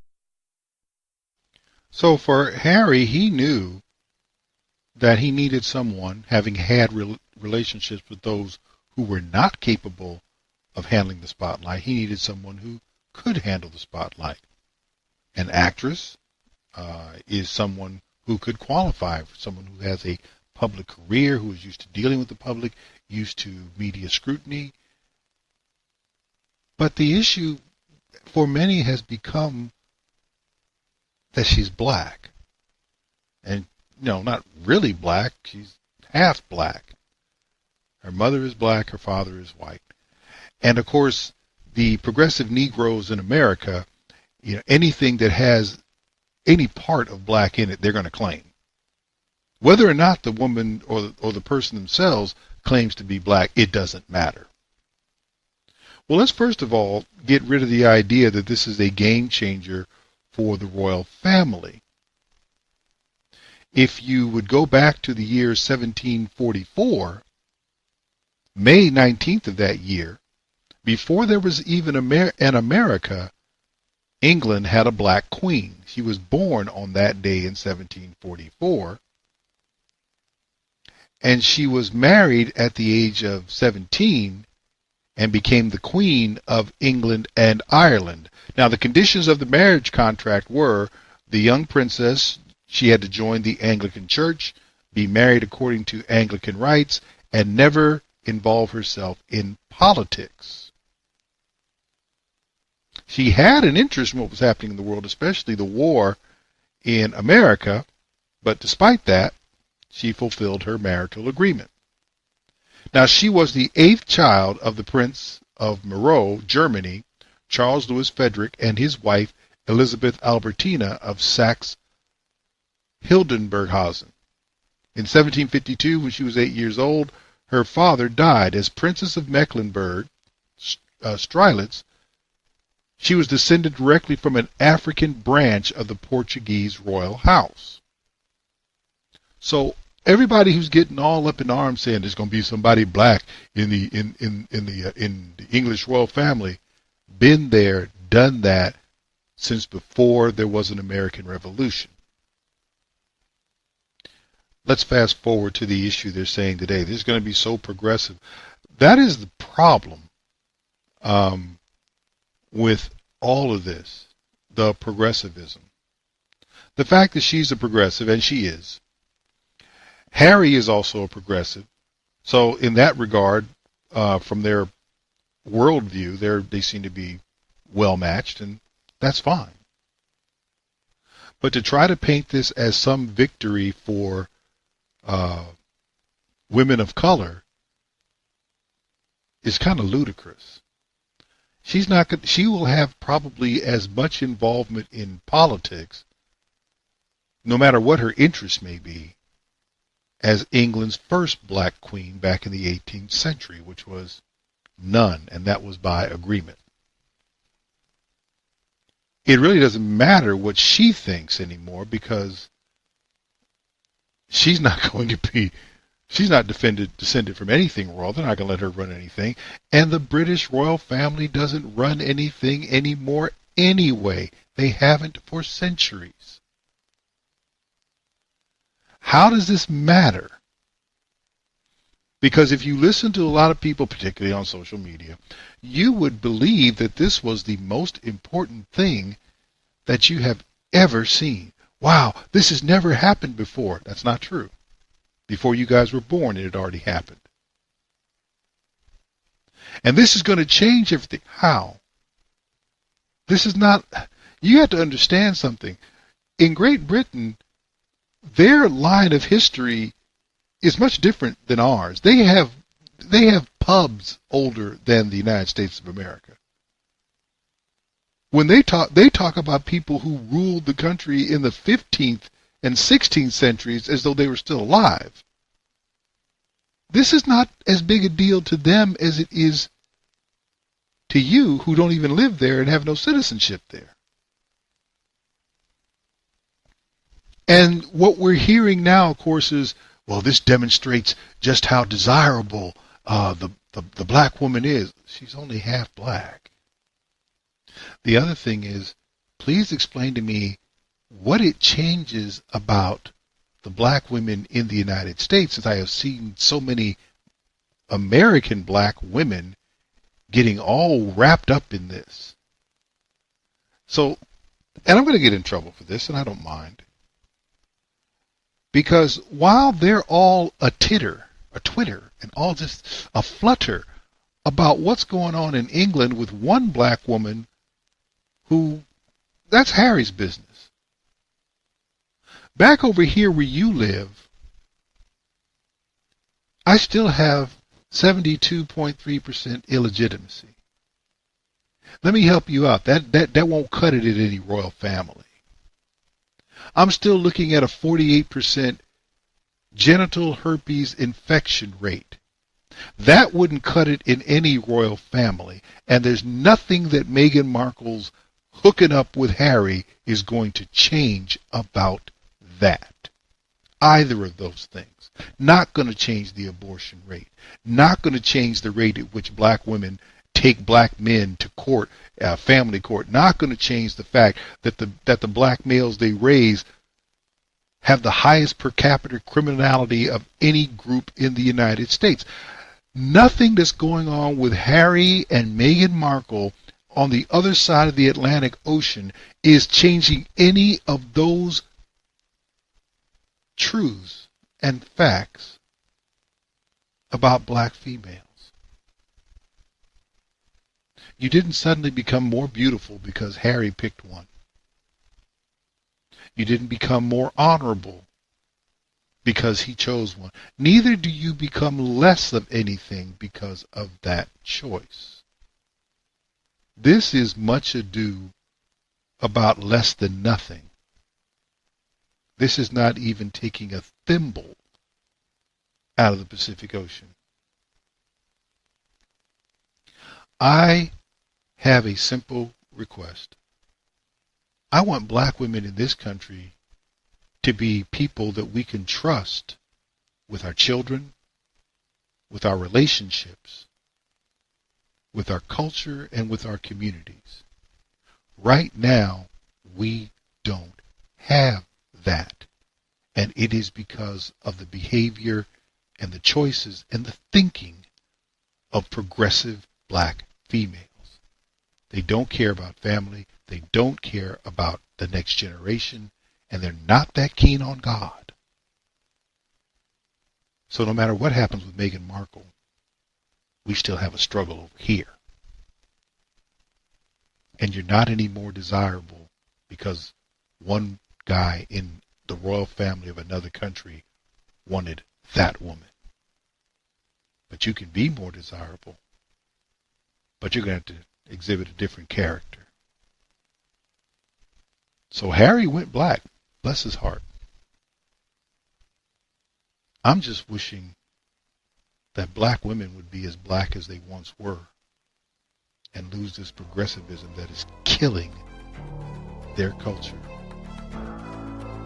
So for Harry, he knew that he needed someone, having had relationships with those who were not capable of handling the spotlight, he needed someone who could handle the spotlight. An actress is someone who could qualify for someone who has a public career, who is used to dealing with the public, used to media scrutiny. But the issue for many has become that she's black. And, not really black, she's half black. Her mother is black, her father is white. And of course, the progressive Negroes in America, anything that has any part of black in it, they're going to claim. Whether or not the woman or the person themselves claims to be black, it doesn't matter. Well, let's first of all get rid of the idea that this is a game changer for the royal family. If you would go back to the year 1744, May 19th of that year, before there was even an America, England had a black queen. She was born on that day in 1744. And she was married at the age of 17 and became the Queen of England and Ireland. Now, the conditions of the marriage contract were the young princess, she had to join the Anglican Church, be married according to Anglican rites, and never involve herself in politics. She had an interest in what was happening in the world, especially the war in America, but despite that, she fulfilled her marital agreement. Now, she was the 8th child of the Prince of Moreau, Germany, Charles Louis Frederick, and his wife, Elizabeth Albertina of Saxe-Hildenburghausen. In 1752, when she was 8 years old, her father died. As Princess of Mecklenburg, Strelitz, she was descended directly from an African branch of the Portuguese royal house. So everybody who's getting all up in arms saying there's going to be somebody black in the English royal family, been there, done that since before there was an American Revolution. Let's fast forward to the issue they're saying today. This is going to be so progressive. That is the problem. with all of this, the progressivism. The fact that she's a progressive, and she is. Harry is also a progressive. So in that regard, from their worldview, they seem to be well matched, and that's fine. But to try to paint this as some victory for women of color is kind of ludicrous. She will have probably as much involvement in politics, no matter what her interests may be, as England's first black queen back in the 18th century, which was none, and that was by agreement. It really doesn't matter what she thinks anymore, because she's not descended from anything royal. They're not going to let her run anything. And the British royal family doesn't run anything anymore anyway. They haven't for centuries. How does this matter? Because if you listen to a lot of people, particularly on social media, you would believe that this was the most important thing that you have ever seen. Wow, this has never happened before. That's not true. Before you guys were born, it had already happened. And this is going to change everything. How? This is not... You have to understand something. In Great Britain, their line of history is much different than ours. They have pubs older than the United States of America. When they talk about people who ruled the country in the 15th and 16th centuries as though they were still alive. This is not as big a deal to them as it is to you who don't even live there and have no citizenship there. And what we're hearing now, of course, is, well, this demonstrates just how desirable the black woman is. She's only half black. The other thing is, please explain to me what it changes about the black women in the United States, as I have seen so many American black women getting all wrapped up in this. So, and I'm going to get in trouble for this, and I don't mind. Because while they're all a Twitter, and all just a flutter about what's going on in England with one black woman who, that's Harry's business. Back over here where you live, I still have 72.3% illegitimacy. Let me help you out. That won't cut it in any royal family. I'm still looking at a 48% genital herpes infection rate. That wouldn't cut it in any royal family. And there's nothing that Meghan Markle's hooking up with Harry is going to change about that. Either of those things. Not going to change the abortion rate. Not going to change the rate at which black women take black men to court, family court. Not going to change the fact that the black males they raise have the highest per capita criminality of any group in the United States. Nothing that's going on with Harry and Meghan Markle on the other side of the Atlantic Ocean is changing any of those truths and facts about black females. You didn't suddenly become more beautiful because Harry picked one. You didn't become more honorable because he chose one. Neither do you become less of anything because of that choice. This is much ado about less than nothing. This is not even taking a thimble out of the Pacific Ocean. I have a simple request. I want black women in this country to be people that we can trust with our children, with our relationships, with our culture, and with our communities. Right now, we don't have that. And it is because of the behavior and the choices and the thinking of progressive black females. They don't care about family. They don't care about the next generation. And they're not that keen on God. So no matter what happens with Meghan Markle, we still have a struggle over here. And you're not any more desirable because one guy in the royal family of another country wanted that woman. But you can be more desirable. But you're going to have to exhibit a different character. So Harry went black. Bless his heart. I'm just wishing that black women would be as black as they once were and lose this progressivism that is killing their culture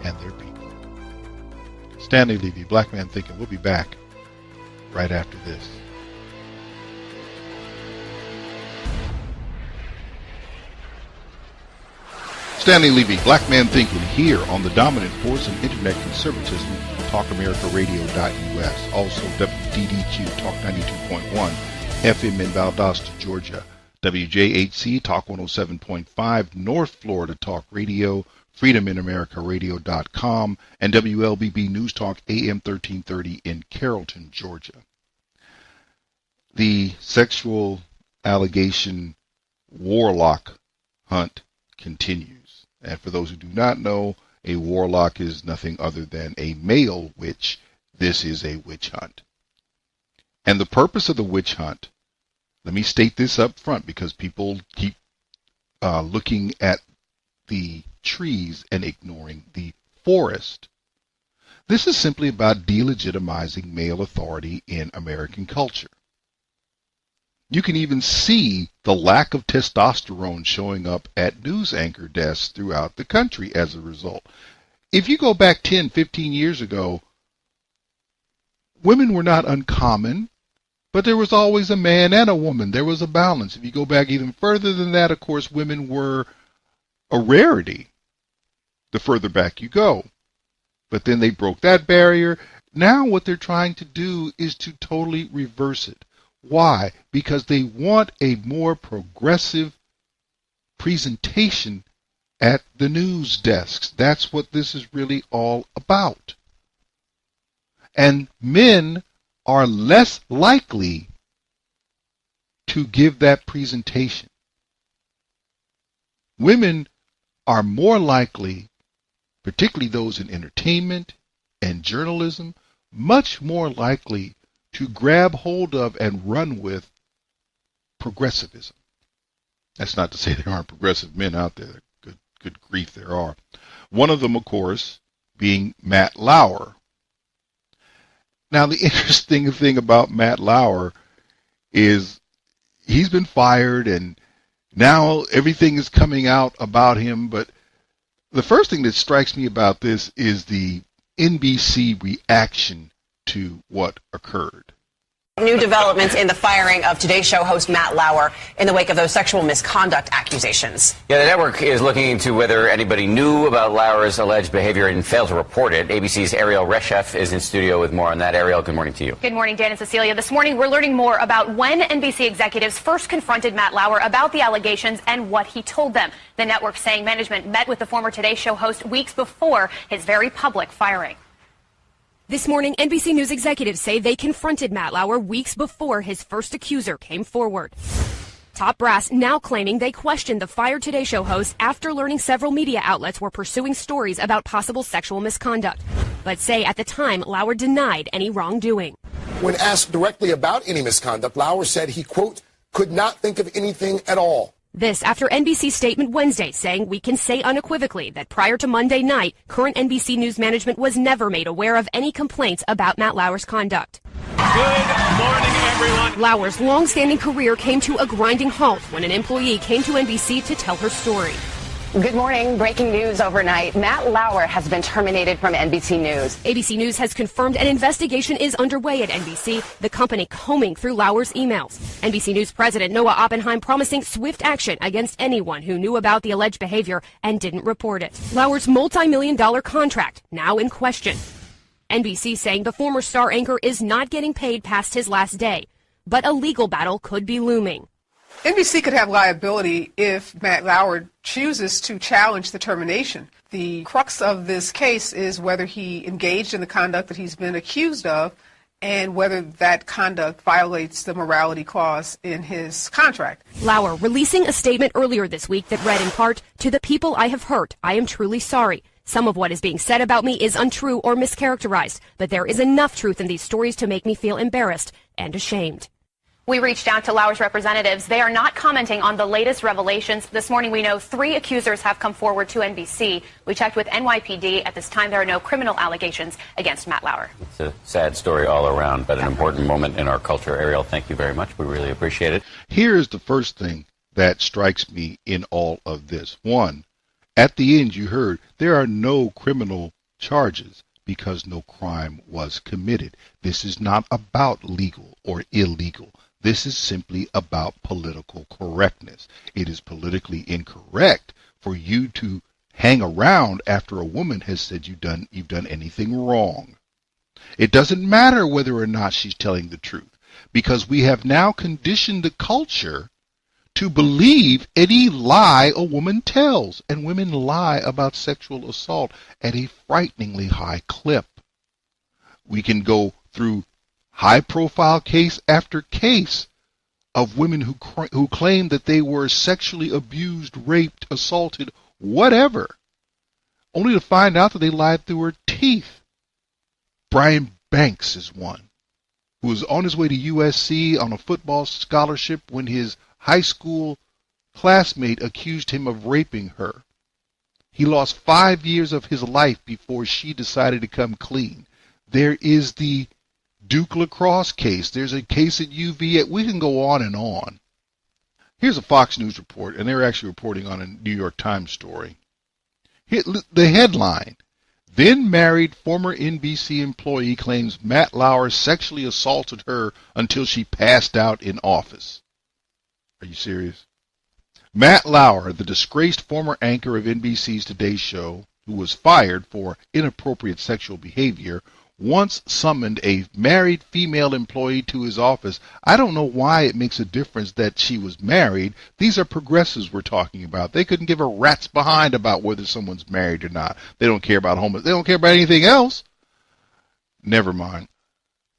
and their people. Stanley, Levy, Black Man Thinking. We'll be back right after this. Stanley Levy, Black Man Thinking, here on the dominant force in internet conservatism, TalkAmericaRadio.us. Also WDDQ, Talk 92.1, FM in Valdosta, Georgia. WJHC, Talk 107.5, North Florida Talk Radio, FreedomInAmericaRadio.com, and WLBB News Talk AM 1330 in Carrollton, Georgia. The sexual allegation Warlock hunt continues. And for those who do not know, a warlock is nothing other than a male witch. This is a witch hunt. And the purpose of the witch hunt, let me state this up front because people keep looking at the trees and ignoring the forest. This is simply about delegitimizing male authority in American culture. You can even see the lack of testosterone showing up at news anchor desks throughout the country as a result. If you go back 10, 15 years ago, women were not uncommon, but there was always a man and a woman. There was a balance. If you go back even further than that, of course, women were a rarity the further back you go. But then they broke that barrier. Now what they're trying to do is to totally reverse it. Why? Because they want a more progressive presentation at the news desks. That's what this is really all about. And men are less likely to give that presentation. Women are more likely, particularly those in entertainment and journalism, much more likely to grab hold of and run with progressivism. That's not to say there aren't progressive men out there. Good grief, there are. One of them, of course, being Matt Lauer. Now, the interesting thing about Matt Lauer is he's been fired and now everything is coming out about him. But the first thing that strikes me about this is the NBC reaction to what occurred. New developments in the firing of Today Show host Matt Lauer in the wake of those sexual misconduct accusations. Yeah, the network is looking into whether anybody knew about Lauer's alleged behavior and failed to report it. ABC's Ariel Reshef is in studio with more on that. Ariel, good morning to you. Good morning, Dan and Cecilia. This morning, we're learning more about when NBC executives first confronted Matt Lauer about the allegations and what he told them. The network saying management met with the former Today Show host weeks before his very public firing. This morning, NBC News executives say they confronted Matt Lauer weeks before his first accuser came forward. Top brass now claiming they questioned the fired Today Show host after learning several media outlets were pursuing stories about possible sexual misconduct, but say at the time Lauer denied any wrongdoing. When asked directly about any misconduct, Lauer said he, quote, could not think of anything at all. This after NBC's statement Wednesday saying we can say unequivocally that prior to Monday night, current NBC News management was never made aware of any complaints about Matt Lauer's conduct. Good morning, everyone. Lauer's long-standing career came to a grinding halt when an employee came to NBC to tell her story. Good morning. Breaking news overnight. Matt Lauer has been terminated from NBC News. ABC News has confirmed an investigation is underway at NBC, the company combing through Lauer's emails. NBC News President Noah Oppenheim promising swift action against anyone who knew about the alleged behavior and didn't report it. Lauer's multi-million-dollar contract now in question. NBC saying the former star anchor is not getting paid past his last day, but a legal battle could be looming. NBC could have liability if Matt Lauer chooses to challenge the termination. The crux of this case is whether he engaged in the conduct that he's been accused of and whether that conduct violates the morality clause in his contract. Lauer releasing a statement earlier this week that read in part, "To the people I have hurt, I am truly sorry. Some of what is being said about me is untrue or mischaracterized, but there is enough truth in these stories to make me feel embarrassed and ashamed." We reached out to Lauer's representatives. They are not commenting on the latest revelations. This morning we know 3 accusers have come forward to NBC. We checked with NYPD. At this time, there are no criminal allegations against Matt Lauer. It's a sad story all around, but an important moment in our culture. Ariel, thank you very much. We really appreciate it. Here's the first thing that strikes me in all of this. One, at the end you heard there are no criminal charges because no crime was committed. This is not about legal or illegal. This is simply about political correctness. It is politically incorrect for you to hang around after a woman has said you've done anything wrong. It doesn't matter whether or not she's telling the truth, because we have now conditioned the culture to believe any lie a woman tells, and women lie about sexual assault at a frighteningly high clip. We can go through high-profile case after case of women who claim that they were sexually abused, raped, assaulted, whatever, only to find out that they lied through her teeth. Brian Banks is one who was on his way to USC on a football scholarship when his high school classmate accused him of raping her. He lost 5 years of his life before she decided to come clean. There is the Duke Lacrosse case. There's a case at UVA. We can go on and on. Here's a Fox News report, and they're actually reporting on a New York Times story. The headline, then married former NBC employee claims Matt Lauer sexually assaulted her until she passed out in office. Are you serious? Matt Lauer, the disgraced former anchor of NBC's Today Show, who was fired for inappropriate sexual behavior, once summoned a married female employee to his office. I don't know why it makes a difference that she was married. These are progressives we're talking about. They couldn't give a rat's behind about whether someone's married or not. They don't care about homeless. They don't care about anything else. Never mind.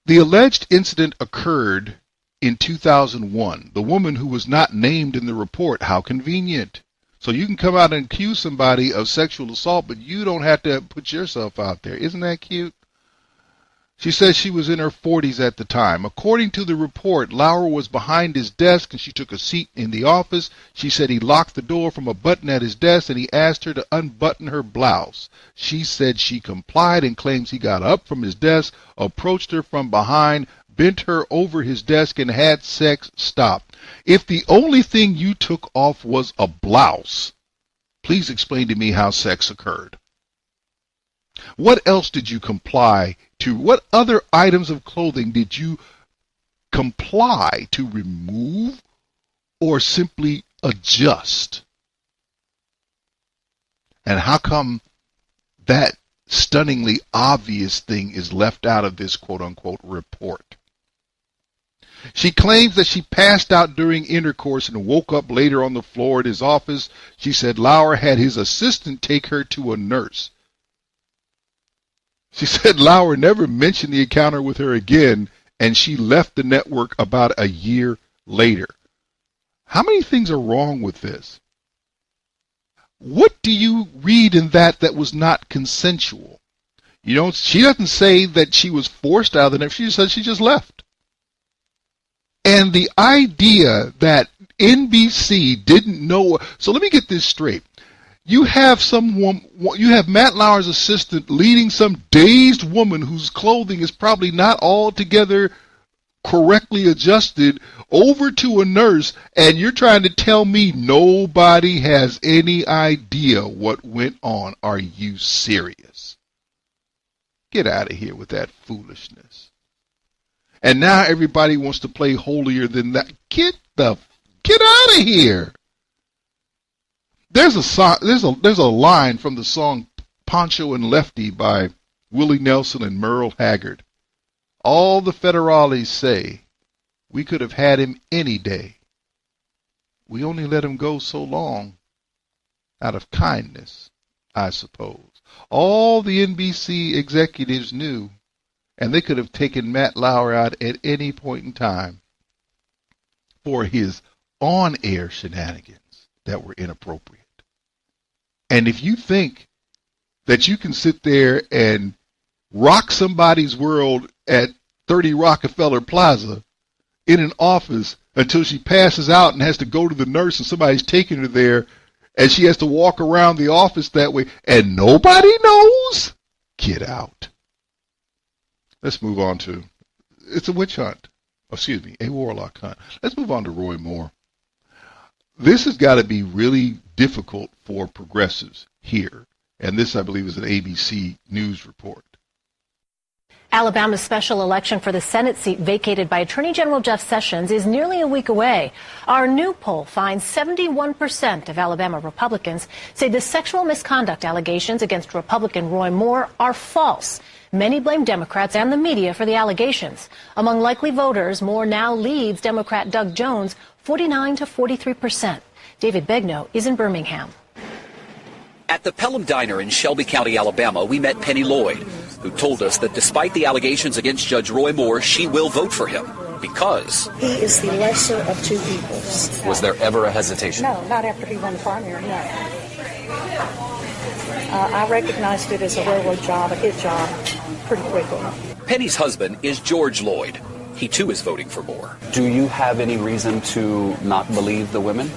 The alleged incident occurred in 2001. The woman who was not named in the report. How convenient. So you can come out and accuse somebody of sexual assault, but you don't have to put yourself out there. Isn't that cute? She says she was in her 40s at the time. According to the report, Lauer was behind his desk and she took a seat in the office. She said he locked the door from a button at his desk and he asked her to unbutton her blouse. She said she complied and claims he got up from his desk, approached her from behind, bent her over his desk and had sex. Stop. If the only thing you took off was a blouse, please explain to me how sex occurred. What else did you comply to? What other items of clothing did you comply to remove or simply adjust? And how come that stunningly obvious thing is left out of this quote-unquote report? She claims that she passed out during intercourse and woke up later on the floor at his office. She said Lauer had his assistant take her to a nurse. She said Lauer never mentioned the encounter with her again, and she left the network about a year later. How many things are wrong with this? What do you read in that was not consensual? You know, she doesn't say that she was forced out of the network. She says she just left. And the idea that NBC didn't know. So let me get this straight. You have Matt Lauer's assistant leading some dazed woman whose clothing is probably not altogether correctly adjusted over to a nurse, and you're trying to tell me nobody has any idea what went on. Are you serious? Get out of here with that foolishness. And now everybody wants to play holier than that. Get out of here. There's a line from the song Poncho and Lefty by Willie Nelson and Merle Haggard. All the federales say we could have had him any day. we only let him go so long out of kindness, I suppose. All the NBC executives knew, and they could have taken Matt Lauer out at any point in time for his on-air shenanigans that were inappropriate. And if you think that you can sit there and rock somebody's world at 30 Rockefeller Plaza in an office until she passes out and has to go to the nurse and somebody's taking her there and she has to walk around the office that way and nobody knows, get out. Let's move on to, it's a witch hunt. Excuse me, a Warlock hunt. Let's move on to Roy Moore. This has got to be really difficult for progressives here. And this, I believe, is an ABC News report. Alabama's special election for the Senate seat vacated by Attorney General Jeff Sessions is nearly a week away. Our new poll finds 71% of Alabama Republicans say the sexual misconduct allegations against Republican Roy Moore are false. Many blame Democrats and the media for the allegations. Among likely voters, Moore now leads Democrat Doug Jones 49 to 43%. David Begnaud is in Birmingham. At the Pelham Diner in Shelby County, Alabama, we met Penny Lloyd, who told us that despite the allegations against Judge Roy Moore, she will vote for him because he is the lesser of two evils. Was there ever a hesitation? No, not after he won the primary, no. I recognized it as a railroad job, a hit job, pretty quickly. Penny's husband is George Lloyd. He, too, is voting for Moore. Do you have any reason to not believe the women?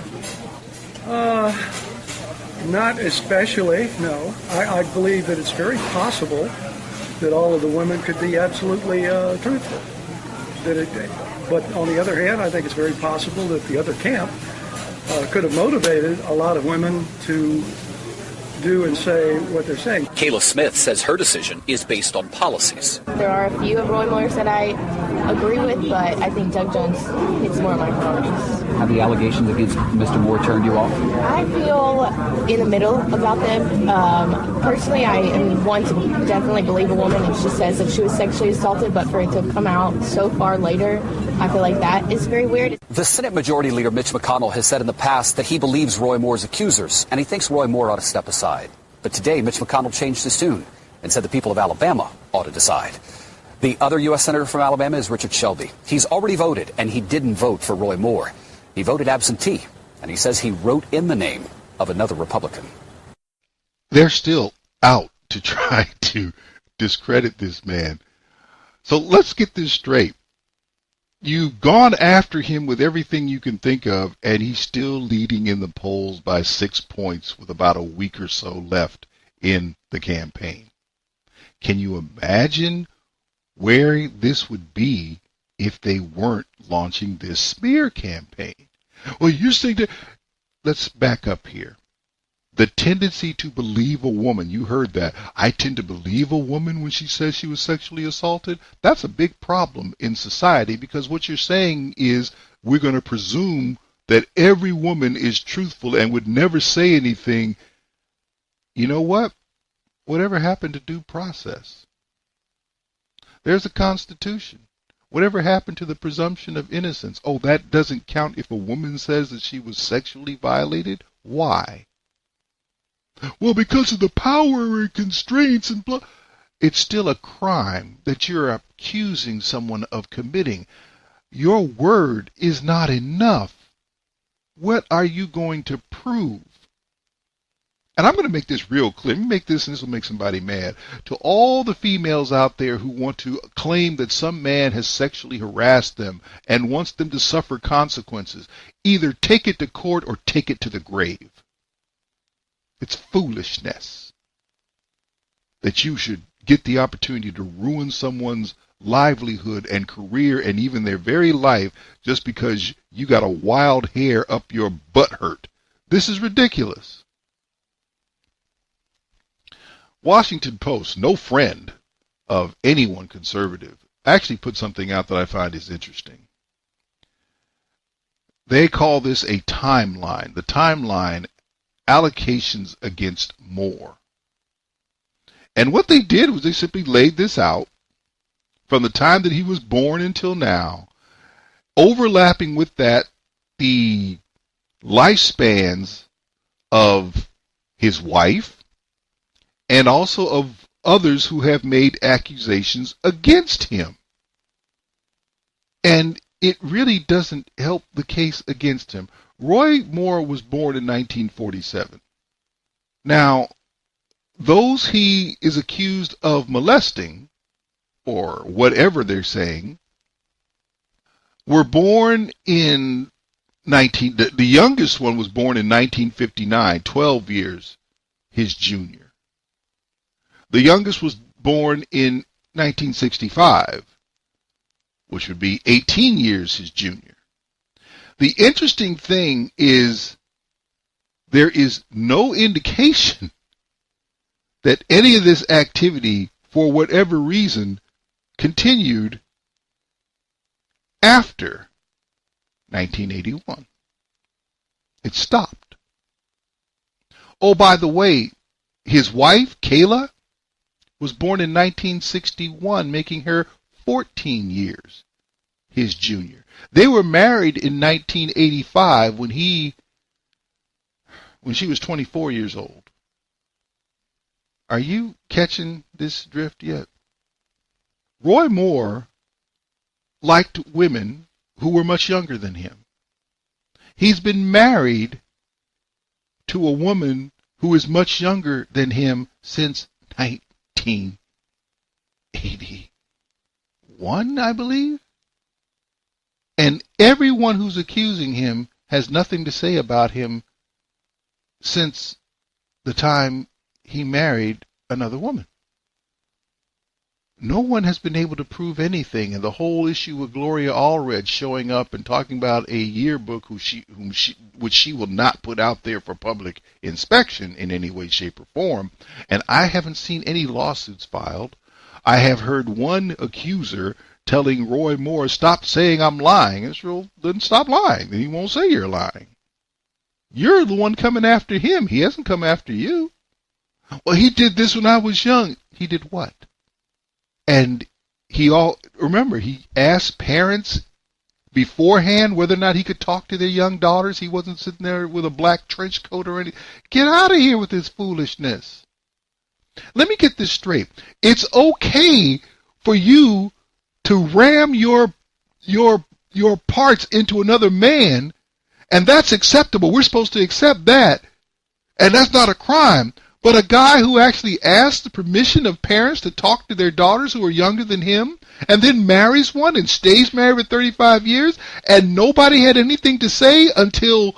Not especially, no. I believe that it's very possible that all of the women could be absolutely truthful. But on the other hand, I think it's very possible that the other camp could have motivated a lot of women to do and say what they're saying. Kayla Smith says her decision is based on policies. There are a few of Roy Moore's that I agree with, but I think Doug Jones hits more of my priorities. Have the allegations against Mr. Moore turned you off? I feel in the middle about them. Personally, I am one to definitely believe a woman if she says that she was sexually assaulted, but for it to come out so far later, I feel like that is very weird. The Senate Majority Leader Mitch McConnell has said in the past that he believes Roy Moore's accusers, and he thinks Roy Moore ought to step aside. But today, Mitch McConnell changed his tune and said the people of Alabama ought to decide. The other U.S. Senator from Alabama is Richard Shelby. He's already voted, and he didn't vote for Roy Moore. He voted absentee, and he says he wrote in the name of another Republican. They're still out to try to discredit this man. So let's get this straight. You've gone after him with everything you can think of, and he's still leading in the polls by 6 points with about a week or so left in the campaign. Can you imagine where this would be if they weren't launching this smear campaign? Well, you're saying that, let's back up here. The tendency to believe a woman, you heard that. I tend to believe a woman when she says she was sexually assaulted. That's a big problem in society because what you're saying is we're going to presume that every woman is truthful and would never say anything. You know what? Whatever happened to due process? There's a Constitution. Whatever happened to the presumption of innocence? Oh, that doesn't count if a woman says that she was sexually violated? Why? Well, because of the power and constraints and blah. It's still a crime that you're accusing someone of committing. Your word is not enough. What are you going to prove? And I'm going to make this real clear. Let me make this, and this will make somebody mad. To all the females out there who want to claim that some man has sexually harassed them and wants them to suffer consequences, either take it to court or take it to the grave. It's foolishness that you should get the opportunity to ruin someone's livelihood and career and even their very life just because you got a wild hair up your butt hurt. This is ridiculous. Washington Post, no friend of anyone conservative, actually put something out that I find is interesting. They call this a timeline. The timeline allocations against Moore. And what they did was they simply laid this out from the time that he was born until now, overlapping with that the lifespans of his wife and also of others who have made accusations against him. And it really doesn't help the case against him. Roy Moore was born in 1947. Now, those he is accused of molesting, or whatever they're saying, were born in the youngest one was born in 1959, 12 years his junior. The youngest was born in 1965, which would be 18 years his junior. The interesting thing is there is no indication that any of this activity, for whatever reason, continued after 1981. It stopped. Oh, by the way, his wife, Kayla, was born in 1961, making her 14 years his junior. They were married in 1985 when she was 24 years old. Are you catching this drift yet? Roy Moore liked women who were much younger than him. He's been married to a woman who is much younger than him since 1981, I believe. And everyone who's accusing him has nothing to say about him since the time he married another woman. No one has been able to prove anything, and the whole issue with Gloria Allred showing up and talking about a yearbook which she will not put out there for public inspection in any way, shape, or form, and I haven't seen any lawsuits filed. I have heard one accuser telling Roy Moore, "Stop saying I'm lying." Israel, then stop lying. Then he won't say you're lying. You're the one coming after him. He hasn't come after you. Well, he did this when I was young. He did what? And remember, he asked parents beforehand whether or not he could talk to their young daughters. He wasn't sitting there with a black trench coat or anything. Get out of here with this foolishness. Let me get this straight. It's okay for you to ram your parts into another man, and that's acceptable. We're supposed to accept that, and that's not a crime. But a guy who actually asks the permission of parents to talk to their daughters who are younger than him, and then marries one and stays married for 35 years, and nobody had anything to say until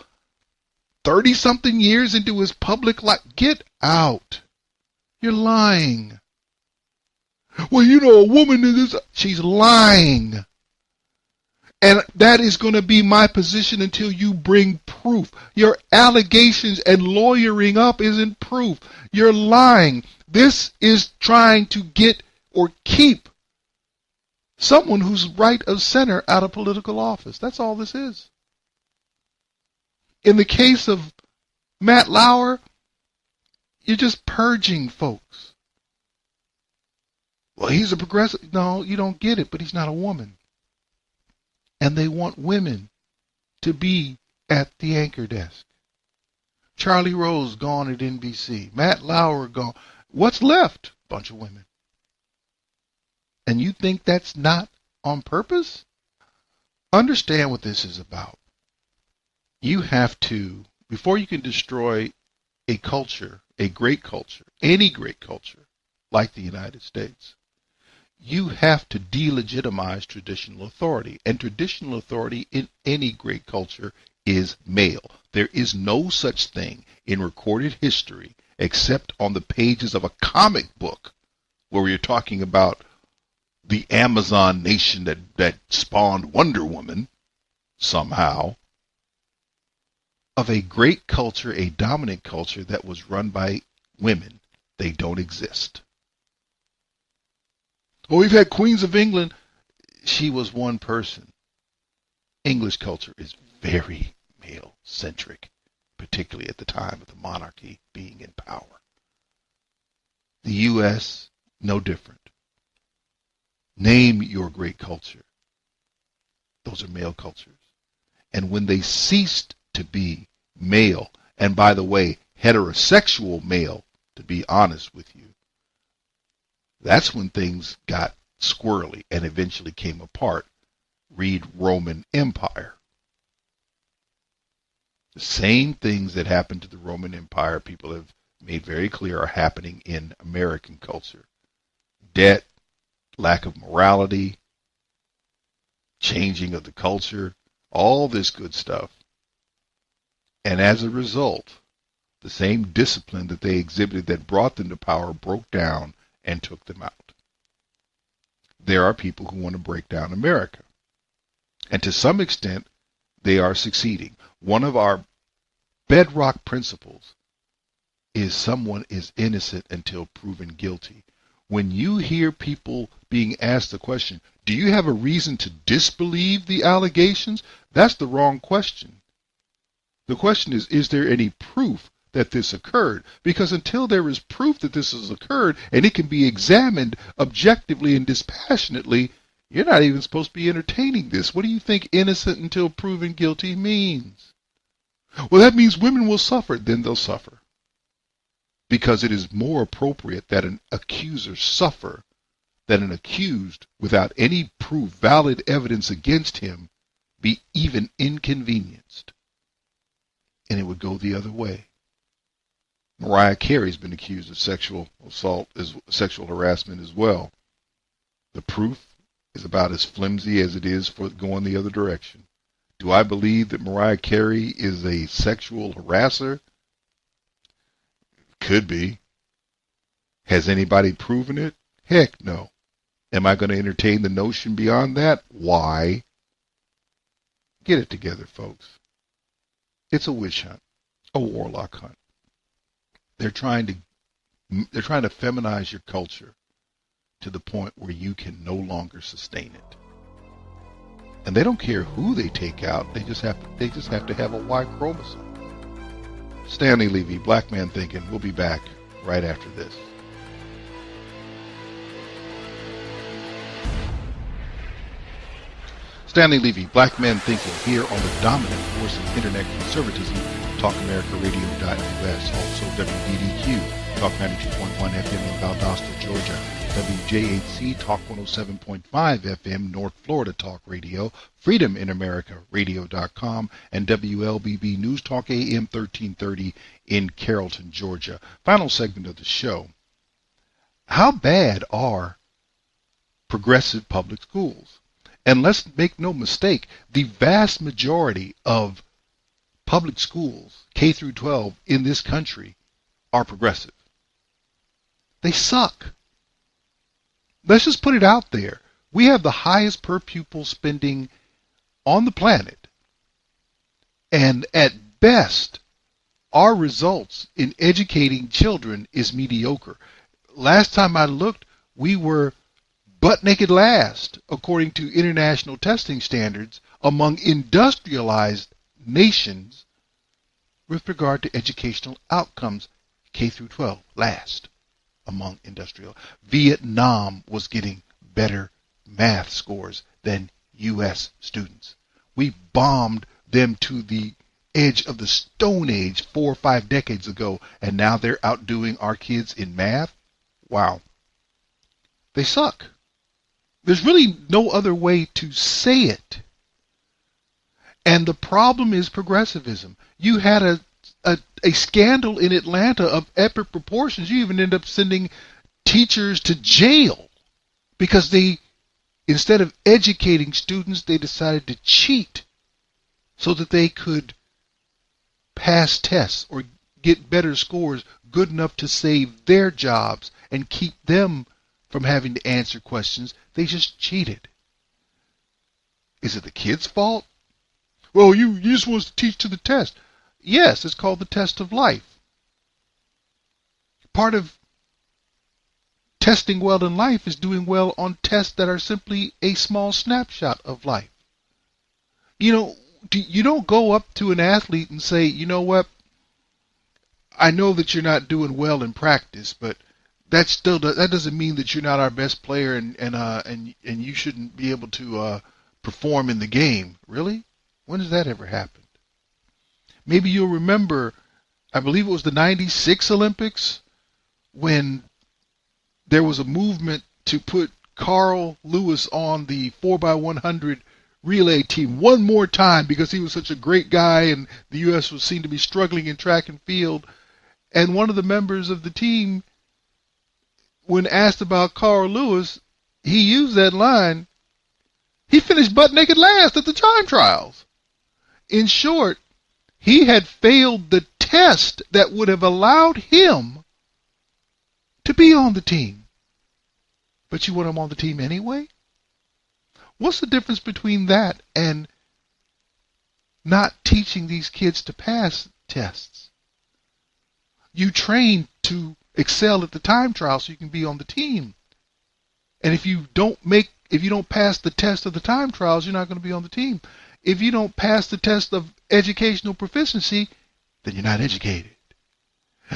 30-something years into his public life. Get out. You're lying. Well, a woman is she's lying. And that is going to be my position until you bring proof. Your allegations and lawyering up isn't proof. You're lying. This is trying to get or keep someone who's right of center out of political office. That's all this is. In the case of Matt Lauer, you're just purging folks. Well, he's a progressive. No, you don't get it, but he's not a woman. And they want women to be at the anchor desk. Charlie Rose gone at NBC. Matt Lauer gone. What's left? Bunch of women. And you think that's not on purpose? Understand what this is about. You have to, before you can destroy a culture, a great culture, any great culture, like the United States, you have to delegitimize traditional authority. And traditional authority in any great culture is male. There is no such thing in recorded history except on the pages of a comic book where you're talking about the Amazon nation that spawned Wonder Woman somehow, of a great culture, a dominant culture that was run by women. They don't exist. Well, we've had Queens of England. She was one person. English culture is very male-centric, particularly at the time of the monarchy being in power. The U.S., no different. Name your great culture. Those are male cultures. And when they ceased to be male, and by the way, heterosexual male, to be honest with you, that's when things got squirrely and eventually came apart. Read Roman Empire. The same things that happened to the Roman Empire, people have made very clear, are happening in American culture. Debt, lack of morality, changing of the culture, all this good stuff. And as a result, the same discipline that they exhibited that brought them to power broke down and took them out. There are people who want to break down America. And to some extent, they are succeeding. One of our bedrock principles is someone is innocent until proven guilty. When you hear people being asked the question, do you have a reason to disbelieve the allegations? That's the wrong question. The question is there any proof that this occurred? Because until there is proof that this has occurred and it can be examined objectively and dispassionately, you're not even supposed to be entertaining this. What do you think innocent until proven guilty means? Well, that means women will suffer. Then they'll suffer. Because it is more appropriate that an accuser suffer than an accused without any proof, valid evidence against him, be even inconvenienced. And it would go the other way. Mariah Carey's been accused of sexual assault, sexual harassment as well. The proof is about as flimsy as it is for going the other direction. Do I believe that Mariah Carey is a sexual harasser? Could be. Has anybody proven it? Heck no. Am I going to entertain the notion beyond that? Why? Get it together, folks. It's a witch hunt, a warlock hunt. They're trying to feminize your culture to the point where you can no longer sustain it. And they don't care who they take out. They just have to have a Y chromosome. Stanley, Levy, Black Man Thinking. We'll be back right after this. Stanley Levy, Black Man Thinking, here on the dominant force of internet conservatism, TalkAmericaRadio.us, also WDDQ, Talk 92.1 FM in Valdosta, Georgia, WJHC, Talk 107.5 FM, North Florida Talk Radio, Freedom in America Radio.com, and WLBB News Talk AM 1330 in Carrollton, Georgia. Final segment of the show. How bad are progressive public schools? And let's make no mistake, the vast majority of public schools, K through 12, in this country are progressive. They suck. Let's just put it out there. We have the highest per pupil spending on the planet. And at best, our results in educating children is mediocre. Last time I looked, we were butt naked last, according to international testing standards, among industrialized nations with regard to educational outcomes. K through 12, last among industrial. Vietnam was getting better math scores than U.S. students. We bombed them to the edge of the Stone Age 4 or 5 decades ago, and now they're outdoing our kids in math? Wow. They suck. There's really no other way to say it. And the problem is progressivism. You had a scandal in Atlanta of epic proportions. You even end up sending teachers to jail because they, instead of educating students, they decided to cheat so that they could pass tests or get better scores good enough to save their jobs and keep them from having to answer questions. They just cheated. Is it the kid's fault? Well, you just want to teach to the test. Yes, it's called the test of life. Part of testing well in life is doing well on tests that are simply a small snapshot of life. You know, you don't go up to an athlete and say, you know what, I know that you're not doing well in practice, but that doesn't mean that you're not our best player and you shouldn't be able to perform in the game. Really? When has that ever happened? Maybe you'll remember, I believe it was the 96 Olympics, when there was a movement to put Carl Lewis on the 4x100 relay team one more time because he was such a great guy and the U.S. was seen to be struggling in track and field. And one of the members of the team, when asked about Carl Lewis, he used that line, he finished butt naked last at the time trials. In short, he had failed the test that would have allowed him to be on the team. But you want him on the team anyway? What's the difference between that and not teaching these kids to pass tests? You train to excel at the time trial so you can be on the team. And if you don't pass the test of the time trials, you're not going to be on the team. If you don't pass the test of educational proficiency, then you're not educated.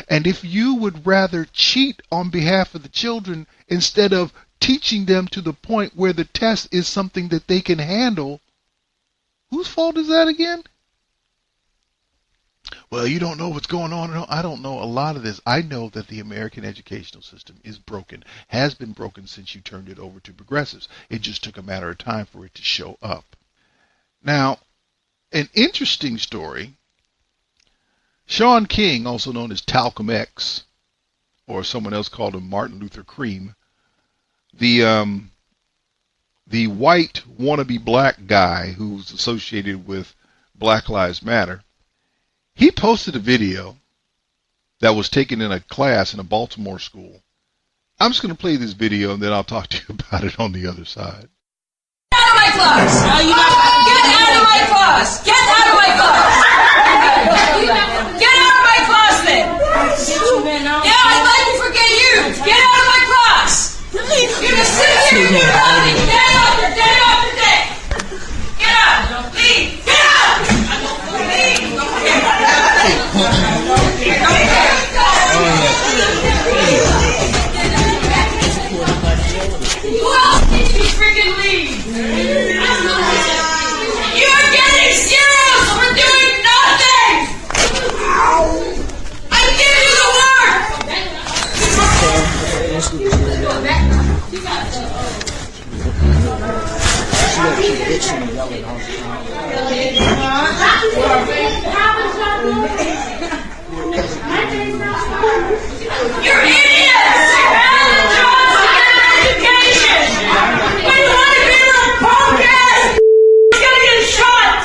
And if you would rather cheat on behalf of the children instead of teaching them to the point where the test is something that they can handle, whose fault is that again? Well, you don't know what's going on. No, I don't know a lot of this. I know that the American educational system is broken, has been broken since you turned it over to progressives. It just took a matter of time for it to show up. Now, an interesting story, Shaun King, also known as Talcum X, or someone else called him Martin Luther Cream, the white wannabe black guy who's associated with Black Lives Matter, he posted a video that was taken in a class in a Baltimore school. I'm just going to play this video and then I'll talk to you about it on the other side. Get out of my class! Get out of my class! Get out of my class! Get out of my class then! Yeah, I'd like to forget you! Get out of my class! You're just sitting here and doing nothing! Day after day after day! Get out! Leave! Get out! Leave! Who else needs to freaking leave? You're getting zeros for doing nothing! I give you the work! You're idiots! Education! We want to be real punk ass! He's gonna get shot!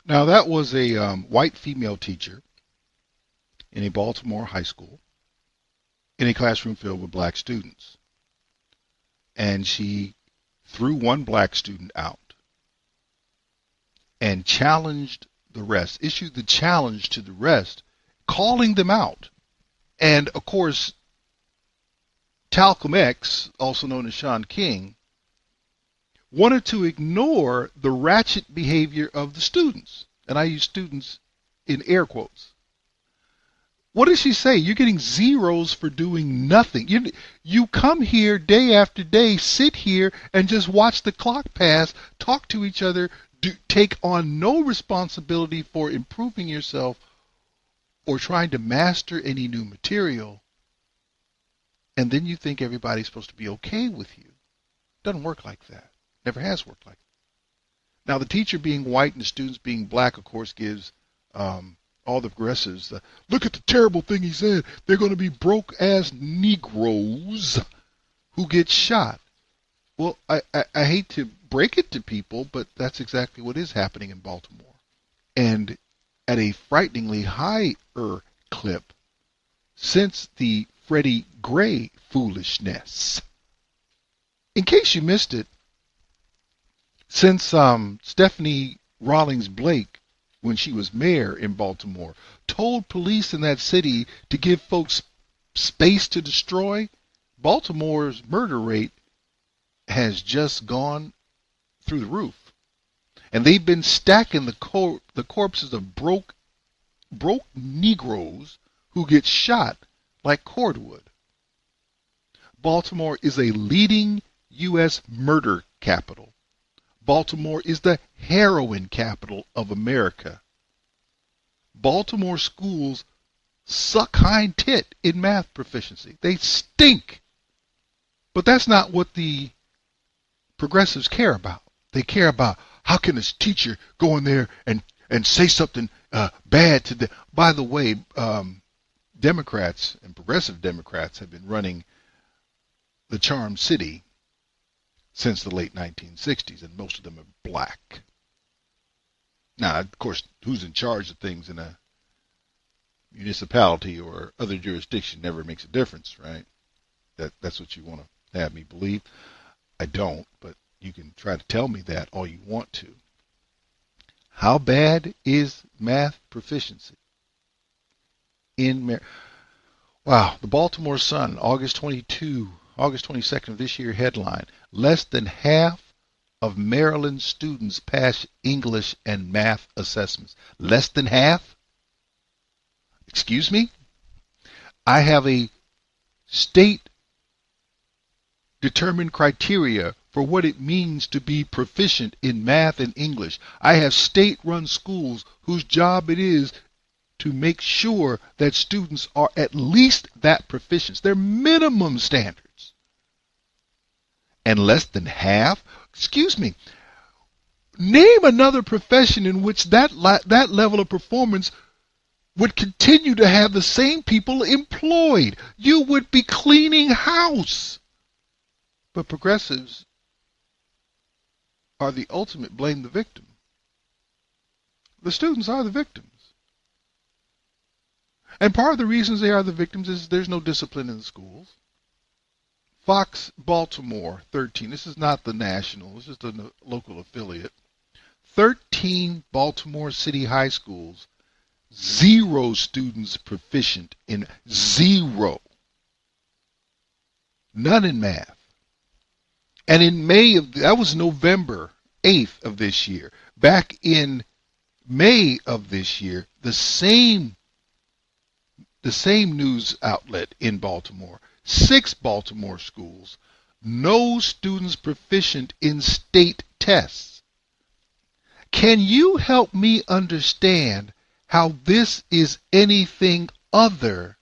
Now that was a white female teacher in a Baltimore high school in a classroom filled with black students. And she threw one black student out and challenged the rest, issued the challenge to the rest, calling them out. And of course, Talcum X, also known as Shaun King, wanted to ignore the ratchet behavior of the students. And I use students in air quotes. What does she say? You're getting zeros for doing nothing. You come here day after day, sit here and just watch the clock pass, talk to each other, take on no responsibility for improving yourself or trying to master any new material. And then you think everybody's supposed to be okay with you. Doesn't work like that. Never has worked like that. Now, the teacher being white and the students being black, of course, gives all the progressives, look at the terrible thing he said. They're going to be broke-ass Negroes who get shot. Well, I hate to break it to people, but that's exactly what is happening in Baltimore. And at a frighteningly higher clip since the Freddie Gray foolishness. In case you missed it, since Stephanie Rawlings Blake, when she was mayor in Baltimore, told police in that city to give folks space to destroy, Baltimore's murder rate has just gone through the roof. And they've been stacking the corpses of broke Negroes who get shot like cordwood. Baltimore is a leading U.S. murder capital. Baltimore is the heroin capital of America. Baltimore schools suck hind tit in math proficiency. They stink. But that's not what the progressives care about. They care about how can this teacher go in there and say something bad to them. By the way, Democrats and progressive Democrats have been running the Charm City since the late 1960s, and most of them are black. Now, of course, who's in charge of things in a municipality or other jurisdiction never makes a difference, right? That's what you want to have me believe. I don't, but you can try to tell me that all you want to. How bad is math proficiency in Wow, the Baltimore Sun, August 22nd of this year headline, less than half of Maryland students pass English and math assessments. Less than half? Excuse me? I have a state-determined criteria for what it means to be proficient in math and English. I have state-run schools whose job it is to make sure that students are at least that proficient. They're minimum standards. And less than half? Excuse me. Name another profession in which that level of performance would continue to have the same people employed. You would be cleaning house. But progressives are the ultimate blame the victim. The students are the victims. And part of the reasons they are the victims is there's no discipline in the schools. Fox Baltimore 13, this is not the national, this is the local affiliate. 13 Baltimore City high schools, 0 students proficient in 0. None in math. And in that was November 8th of this year. Back in May of this year, the same news outlet in Baltimore, 6 Baltimore schools, no students proficient in state tests. Can you help me understand how this is anything other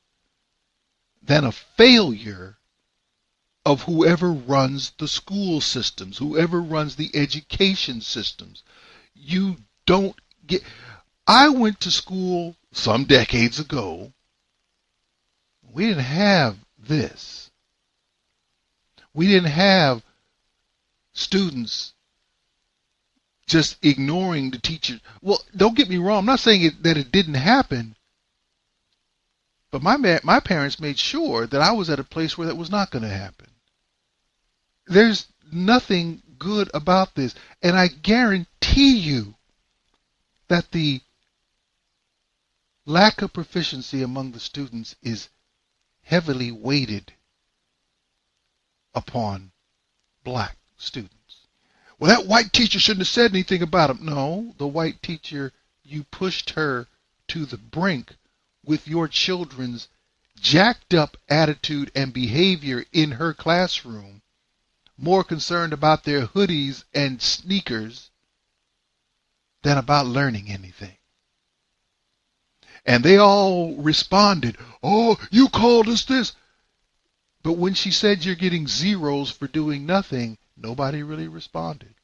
than a failure of whoever runs the school systems, whoever runs the education systems? You don't get... I went to school some decades ago. We didn't have this. We didn't have students just ignoring the teacher. Well, don't get me wrong. I'm not saying that it didn't happen. But my parents made sure that I was at a place where that was not going to happen. There's nothing good about this. And I guarantee you that the lack of proficiency among the students is heavily weighted upon black students. Well, that white teacher shouldn't have said anything about him. No, the white teacher, you pushed her to the brink with your children's jacked up attitude and behavior in her classroom, more concerned about their hoodies and sneakers than about learning anything. And they all responded, oh, you called us this. But when she said you're getting 0s for doing nothing, nobody really responded.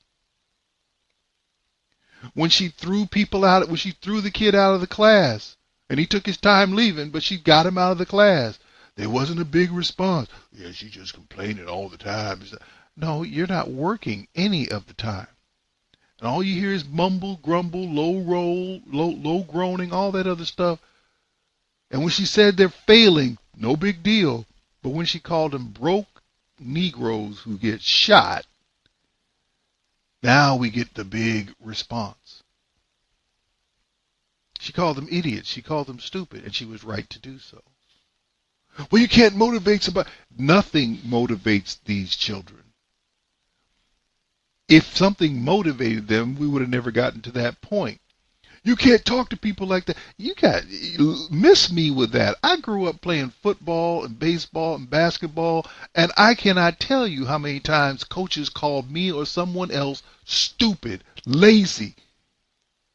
When she threw the kid out of the class, and he took his time leaving, but she got him out of the class, there wasn't a big response. Yeah, she's just complaining all the time. No, you're not working any of the time. And all you hear is mumble, grumble, low roll, low groaning, all that other stuff. And when she said they're failing, no big deal. But when she called them broke Negroes who get shot, now we get the big response. She called them idiots. She called them stupid, and she was right to do so. Well, you can't motivate somebody. Nothing motivates these children. If something motivated them, we would have never gotten to that point. You can't talk to people like that. You got miss me with that. I grew up playing football and baseball and basketball, and I cannot tell you how many times coaches called me or someone else stupid, lazy,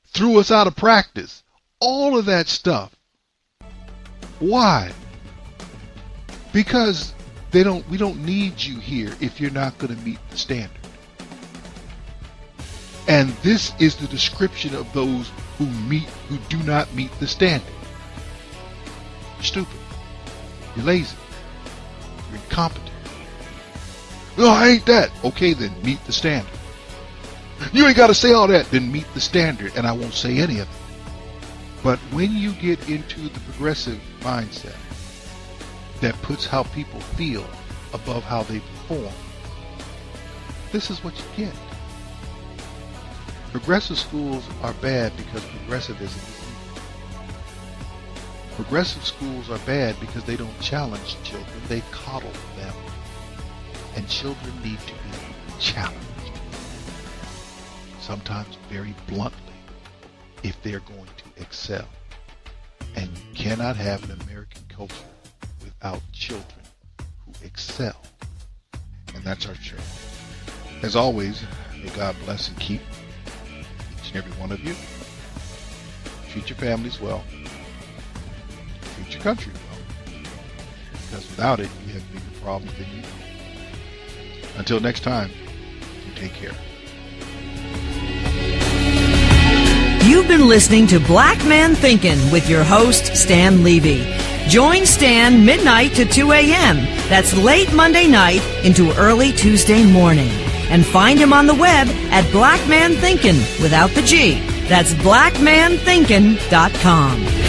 threw us out of practice. All of that stuff. Why? Because we don't need you here if you're not going to meet the standard. And this is the description of those who do not meet the standard. You're stupid. You're lazy. You're incompetent. No, I ain't that. Okay, then meet the standard. You ain't got to say all that. Then meet the standard, and I won't say any of it. But when you get into the progressive mindset that puts how people feel above how they perform, this is what you get. Progressive schools are bad because progressivism is evil. Progressive schools are bad because they don't challenge children, they coddle them. And children need to be challenged. Sometimes very bluntly, if they're going to excel. And you cannot have an American culture without children who excel. And that's our journey. As always, may God bless and keep every one of you. Treat your families well. Treat your country well. Because without it, you have bigger problems than you do. Until next time, you take care. You've been listening to Black Man Thinkin' with your host, Stan Levy. Join Stan midnight to 2 a.m. That's late Monday night into early Tuesday morning. And find him on the web at Black Man Thinkin' without the G. That's blackmanthinkin.com.